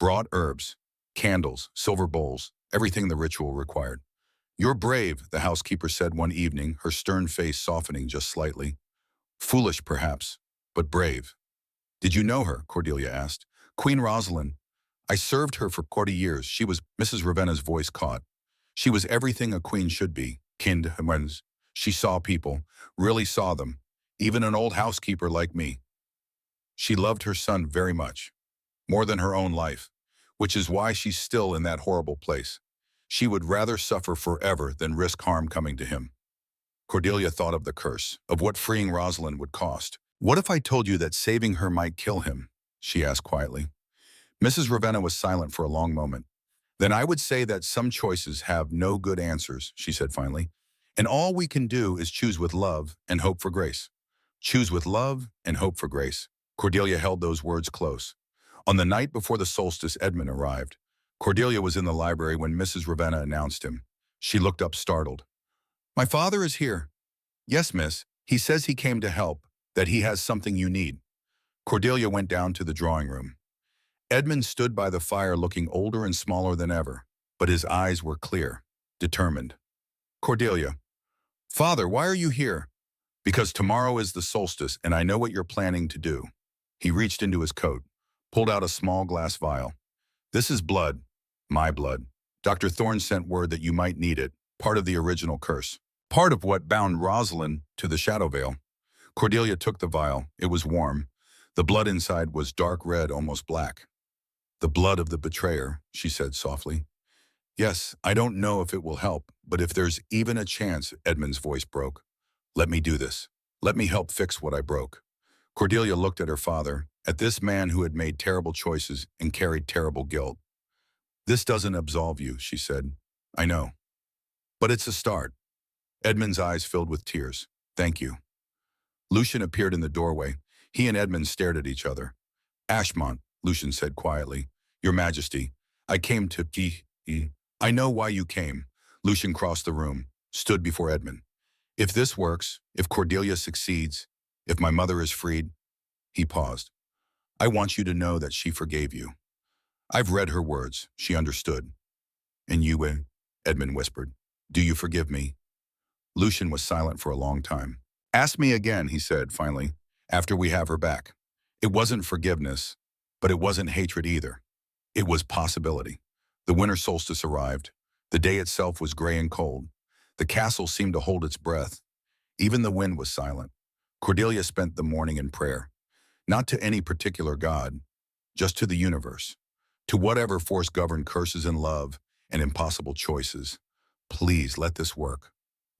Speaker 1: Brought herbs, candles, silver bowls, everything the ritual required. "You're brave," the housekeeper said one evening, her stern face softening just slightly. "Foolish, perhaps, but brave." "Did you know her?" Cordelia asked. "Queen Rosalind. I served her for 40 years. She was—" Mrs. Ravenna's voice caught. "She was everything a queen should be. Kind humans. She saw people, really saw them, even an old housekeeper like me. She loved her son very much, more than her own life, which is why she's still in that horrible place. She would rather suffer forever than risk harm coming to him." Cordelia thought of the curse, of what freeing Rosalind would cost. "What if I told you that saving her might kill him?" she asked quietly. Mrs. Ravenna was silent for a long moment. "Then I would say that some choices have no good answers," she said finally. "And all we can do is choose with love and hope for grace." Choose with love and hope for grace. Cordelia held those words close. On the night before the solstice, Edmund arrived. Cordelia was in the library when Mrs. Ravenna announced him. She looked up startled. "My father is here." "Yes, miss. He says he came to help, that he has something you need." Cordelia went down to the drawing room. Edmund stood by the fire looking older and smaller than ever, but his eyes were clear, determined. "Cordelia." "Father, why are you here?" "Because tomorrow is the solstice and I know what you're planning to do." He reached into his coat, pulled out a small glass vial. "This is blood, my blood. Dr. Thorne sent word that you might need it, part of the original curse, part of what bound Rosalind to the Shadow Veil." Cordelia took the vial. It was warm. The blood inside was dark red, almost black. "The blood of the betrayer," she said softly. "Yes, I don't know if it will help, but if there's even a chance," Edmund's voice broke. "Let me do this. Let me help fix what I broke." Cordelia looked at her father, at this man who had made terrible choices and carried terrible guilt. This doesn't absolve you, she said. I know. But it's a start. Edmund's eyes filled with tears. Thank you. Lucian appeared in the doorway. He and Edmund stared at each other. Ashmont, Lucian said quietly. Your Majesty, I came to... I know why you came. Lucian crossed the room, stood before Edmund. If this works, if Cordelia succeeds, if my mother is freed... He paused. I want you to know that she forgave you. I've read her words. She understood. And you, Edmund whispered. Do you forgive me? Lucian was silent for a long time. Ask me again, he said, finally, after we have her back. It wasn't forgiveness, but it wasn't hatred either. It was possibility. The winter solstice arrived. The day itself was gray and cold. The castle seemed to hold its breath. Even the wind was silent. Cordelia spent the morning in prayer. Not to any particular god, just to the universe. To whatever force governed curses and love and impossible choices. Please let this work.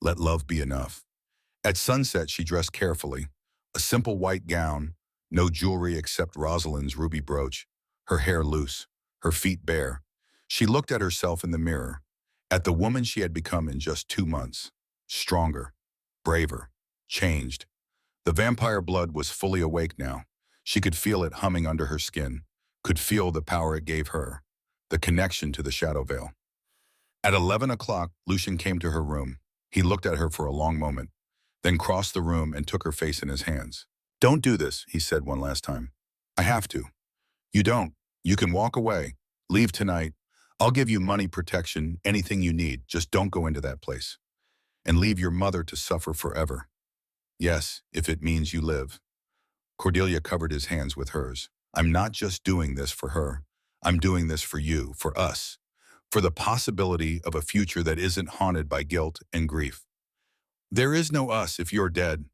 Speaker 1: Let love be enough. At sunset, she dressed carefully. A simple white gown, no jewelry except Rosalind's ruby brooch, her hair loose, her feet bare. She looked at herself in the mirror, at the woman she had become in just 2 months. Stronger, braver, changed. The vampire blood was fully awake now. She could feel it humming under her skin, could feel the power it gave her, the connection to the shadow veil. At 11 o'clock, Lucian came to her room. He looked at her for a long moment, then crossed the room and took her face in his hands. Don't do this, he said one last time. I have to. You don't. You can walk away. Leave tonight. I'll give you money, protection, anything you need. Just don't go into that place. And leave your mother to suffer forever. Yes, if it means you live. Cordelia covered his hands with hers. I'm not just doing this for her. I'm doing this for you, for us, for the possibility of a future that isn't haunted by guilt and grief. There is no us if you're dead.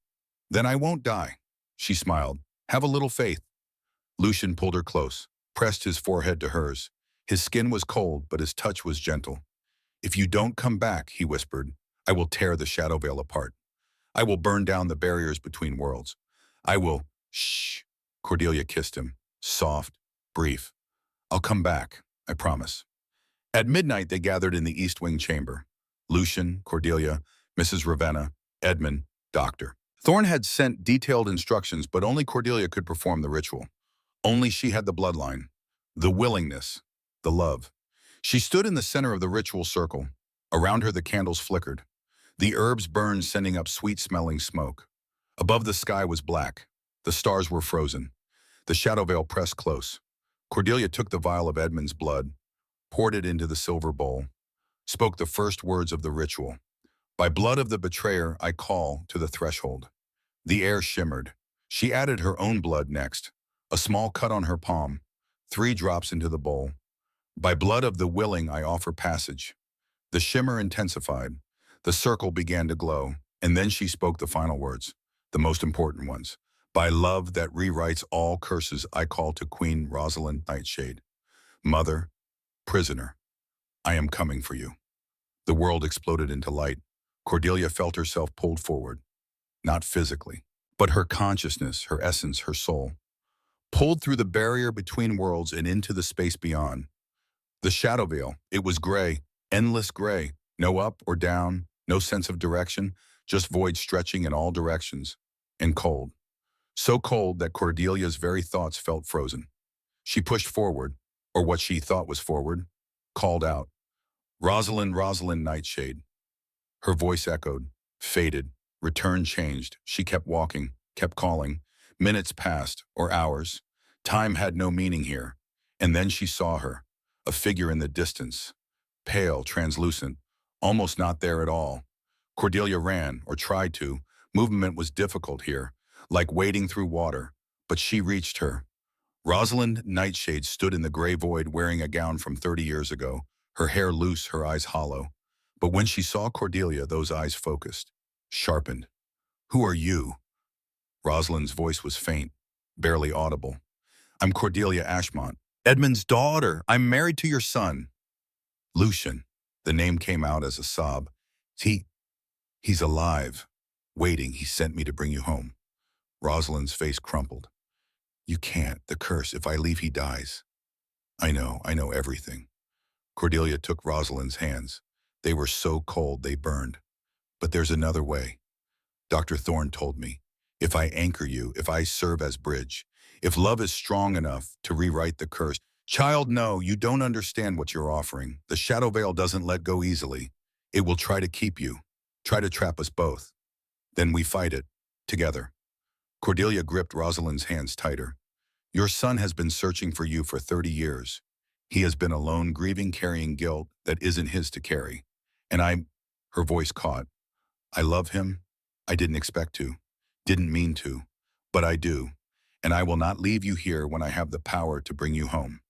Speaker 1: Then I won't die. She smiled. Have a little faith. Lucian pulled her close, pressed his forehead to hers. His skin was cold, but his touch was gentle. If you don't come back, he whispered, I will tear the shadow veil apart. I will burn down the barriers between worlds. I will... Shh. Cordelia kissed him. Soft, brief. I'll come back, I promise. At midnight, they gathered in the East Wing chamber. Lucian, Cordelia, Mrs. Ravenna, Edmund, Doctor. Thorn had sent detailed instructions, but only Cordelia could perform the ritual. Only she had the bloodline, the willingness, the love. She stood in the center of the ritual circle. Around her, the candles flickered. The herbs burned, sending up sweet-smelling smoke. Above, the sky was black. The stars were frozen. The shadow veil pressed close. Cordelia took the vial of Edmund's blood, poured it into the silver bowl, spoke the first words of the ritual. By blood of the betrayer, I call to the threshold. The air shimmered. She added her own blood next, a small cut on her palm, 3 drops into the bowl. By blood of the willing, I offer passage. The shimmer intensified. The circle began to glow, and then she spoke the final words, the most important ones. By love that rewrites all curses, I call to Queen Rosalind Nightshade. Mother, prisoner, I am coming for you. The world exploded into light. Cordelia felt herself pulled forward, not physically, but her consciousness, her essence, her soul. Pulled through the barrier between worlds and into the space beyond. The shadow veil, it was gray, endless gray, no up or down, no sense of direction, just void stretching in all directions, and cold. So cold that Cordelia's very thoughts felt frozen. She pushed forward, or what she thought was forward, called out, Rosalind, Rosalind Nightshade. Her voice echoed, faded, return changed. She kept walking, kept calling. Minutes passed, or hours. Time had no meaning here. And then she saw her, a figure in the distance, pale, translucent, almost not there at all. Cordelia ran, or tried to. Movement was difficult here, like wading through water, but she reached her. Rosalind Nightshade stood in the gray void wearing a gown from 30 years ago, her hair loose, her eyes hollow. But when she saw Cordelia, those eyes focused, sharpened. Who are you? Rosalind's voice was faint, barely audible. I'm Cordelia Ashmont, Edmund's daughter. I'm married to your son. Lucian. The name came out as a sob. He's alive. Waiting, he sent me to bring you home. Rosalind's face crumpled. You can't. The curse. If I leave, he dies. I know everything. Cordelia took Rosalind's hands. They were so cold they burned. But there's another way. Dr. Thorne told me. If I anchor you, if I serve as bridge, if love is strong enough to rewrite the curse. Child, no, you don't understand what you're offering. The shadow veil doesn't let go easily. It will try to keep you, try to trap us both. Then we fight it, together. Cordelia gripped Rosalind's hands tighter. Your son has been searching for you for 30 years. He has been alone, grieving, carrying guilt that isn't his to carry. And her voice caught. I love him. I didn't expect to, didn't mean to, but I do. And I will not leave you here when I have the power to bring you home.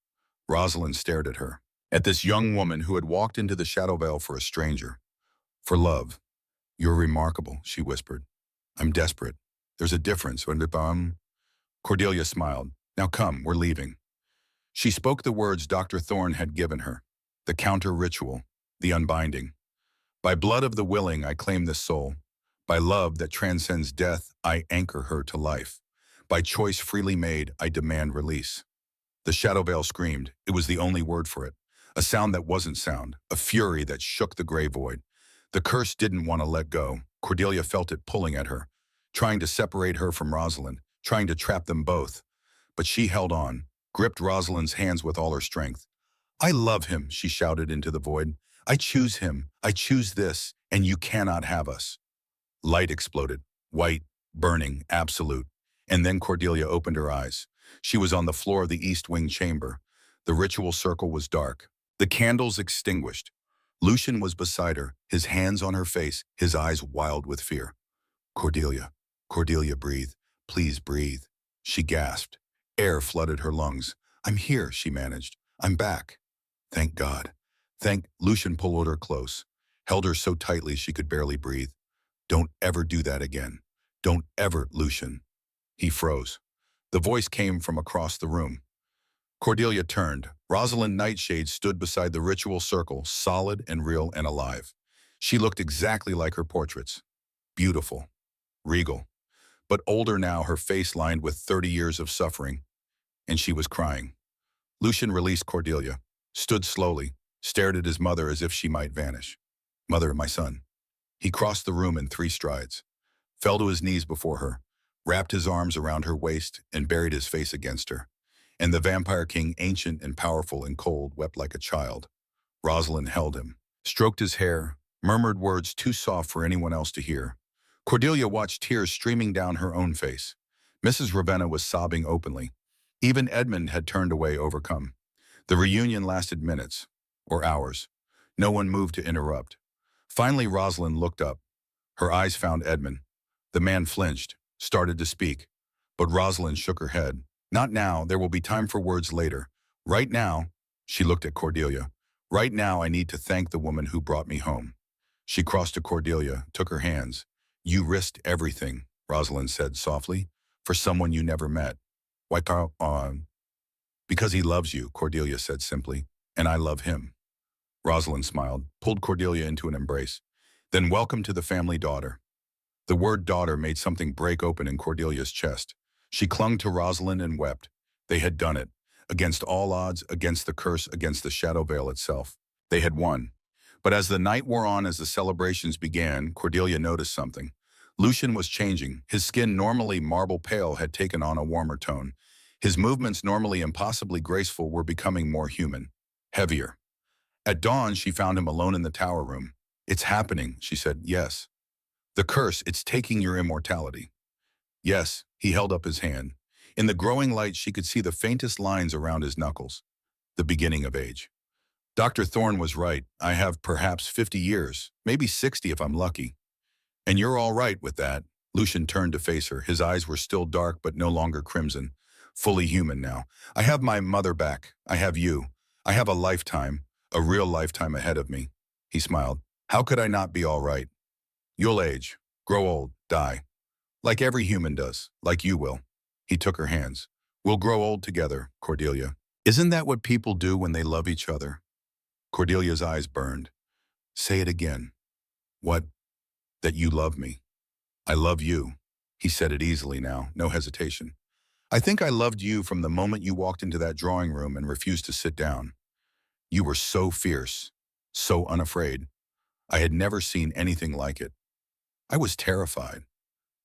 Speaker 1: Rosalind stared at her, at this young woman who had walked into the shadow veil for a stranger. For love. You're remarkable, she whispered. I'm desperate. There's a difference. Cordelia smiled. Now come, we're leaving. She spoke the words Dr. Thorne had given her. The counter-ritual, the unbinding. By blood of the willing, I claim this soul. By love that transcends death, I anchor her to life. By choice freely made, I demand release. The shadow veil screamed. It was the only word for it. A sound that wasn't sound, a fury that shook the gray void. The curse didn't want to let go. Cordelia felt it pulling at her, trying to separate her from Rosalind, trying to trap them both. But she held on, gripped Rosalind's hands with all her strength. I love him, she shouted into the void. I choose him. I choose this, and you cannot have us. Light exploded, white, burning, absolute. And then Cordelia opened her eyes. She was on the floor of the East Wing chamber. The ritual circle was dark, the candles extinguished. Lucian was beside her, his hands on her face, his eyes wild with fear. Cordelia, Cordelia, breathe. Please breathe. She gasped. Air flooded her lungs. I'm here, she managed. I'm back. Thank God. Lucian pulled her close, held her so tightly she could barely breathe. Don't ever do that again. Don't ever, Lucian. He froze. The voice came from across the room. Cordelia turned. Rosalind Nightshade stood beside the ritual circle, solid and real and alive. She looked exactly like her portraits. Beautiful. Regal. But older now, her face lined with 30 years of suffering. And she was crying. Lucian released Cordelia, stood slowly, stared at his mother as if she might vanish. Mother, my son. He crossed the room in 3 strides, fell to his knees before her, wrapped his arms around her waist and buried his face against her. And the Vampire King, ancient and powerful and cold, wept like a child. Rosalind held him, stroked his hair, murmured words too soft for anyone else to hear. Cordelia watched tears streaming down her own face. Mrs. Ravenna was sobbing openly. Even Edmund had turned away, overcome. The reunion lasted minutes, or hours. No one moved to interrupt. Finally, Rosalind looked up. Her eyes found Edmund. The man flinched, started to speak. But Rosalind shook her head. Not now, there will be time for words later. Right now, she looked at Cordelia. Right now, I need to thank the woman who brought me home. She crossed to Cordelia, took her hands. You risked everything, Rosalind said softly, for someone you never met. Why, Carl? Because he loves you, Cordelia said simply, and I love him. Rosalind smiled, pulled Cordelia into an embrace. Then welcome to the family, daughter. The word daughter made something break open in Cordelia's chest. She clung to Rosalind and wept. They had done it. Against all odds, against the curse, against the shadow veil itself. They had won. But as the night wore on, as the celebrations began, Cordelia noticed something. Lucian was changing. His skin, normally marble pale, had taken on a warmer tone. His movements, normally impossibly graceful, were becoming more human, heavier. At dawn, she found him alone in the tower room. It's happening, she said. Yes. The curse, it's taking your immortality. Yes, he held up his hand. In the growing light, she could see the faintest lines around his knuckles. The beginning of age. Dr. Thorne was right. I have perhaps 50 years, maybe 60 if I'm lucky. And you're all right with that. Lucian turned to face her. His eyes were still dark, but no longer crimson. Fully human now. I have my mother back. I have you. I have a lifetime, a real lifetime ahead of me. He smiled. How could I not be all right? You'll age, grow old, die. Like every human does, like you will. He took her hands. We'll grow old together, Cordelia. Isn't that what people do when they love each other? Cordelia's eyes burned. Say it again. What? That you love me. I love you. He said it easily now, no hesitation. I think I loved you from the moment you walked into that drawing room and refused to sit down. You were so fierce, so unafraid. I had never seen anything like it. I was terrified.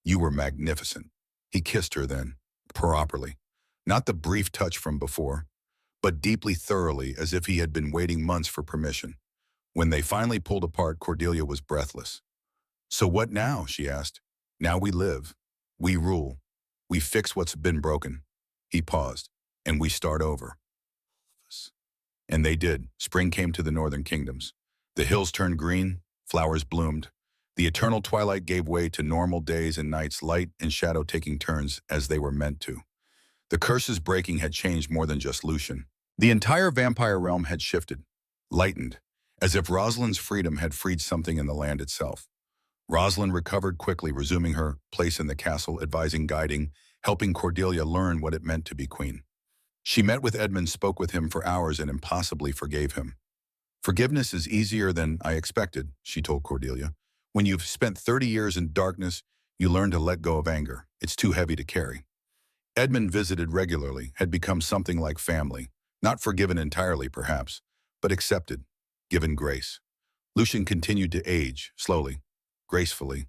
Speaker 1: You were magnificent. He kissed her then, properly. Not the brief touch from before, but deeply thoroughly as if he had been waiting months for permission. When they finally pulled apart, Cordelia was breathless. So what now? She asked. Now we live. We rule. We fix what's been broken. He paused. And we start over. And they did. Spring came to the northern kingdoms. The hills turned green, flowers bloomed. The eternal twilight gave way to normal days and nights, light and shadow taking turns as they were meant to. The curses breaking had changed more than just Lucian. The entire vampire realm had shifted, lightened, as if Rosalind's freedom had freed something in the land itself. Rosalind recovered quickly, resuming her place in the castle, advising, guiding, helping Cordelia learn what it meant to be queen. She met with Edmund, spoke with him for hours, and impossibly forgave him. Forgiveness is easier than I expected, she told Cordelia. When you've spent 30 years in darkness, you learn to let go of anger. It's too heavy to carry. Edmund visited regularly, had become something like family. Not forgiven entirely, perhaps, but accepted, given grace. Lucian continued to age, slowly, gracefully.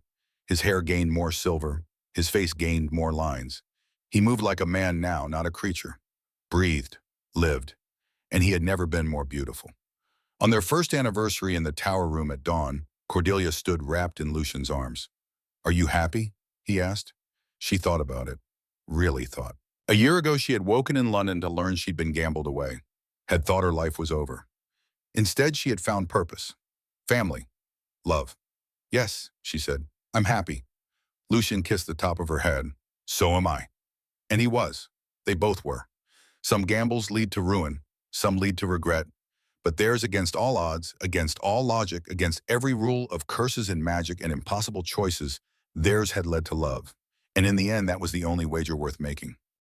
Speaker 1: His hair gained more silver, his face gained more lines. He moved like a man now, not a creature. Breathed, lived, and he had never been more beautiful. On their first anniversary in the tower room at dawn, Cordelia stood wrapped in Lucian's arms. Are you happy? He asked. She thought about it. Really thought. A year ago, she had woken in London to learn she'd been gambled away, had thought her life was over. Instead, she had found purpose, family, love. Yes, she said, I'm happy. Lucian kissed the top of her head. So am I. And he was. They both were. Some gambles lead to ruin, some lead to regret, but theirs, against all odds, against all logic, against every rule of curses and magic and impossible choices, theirs had led to love. And in the end, that was the only wager worth making.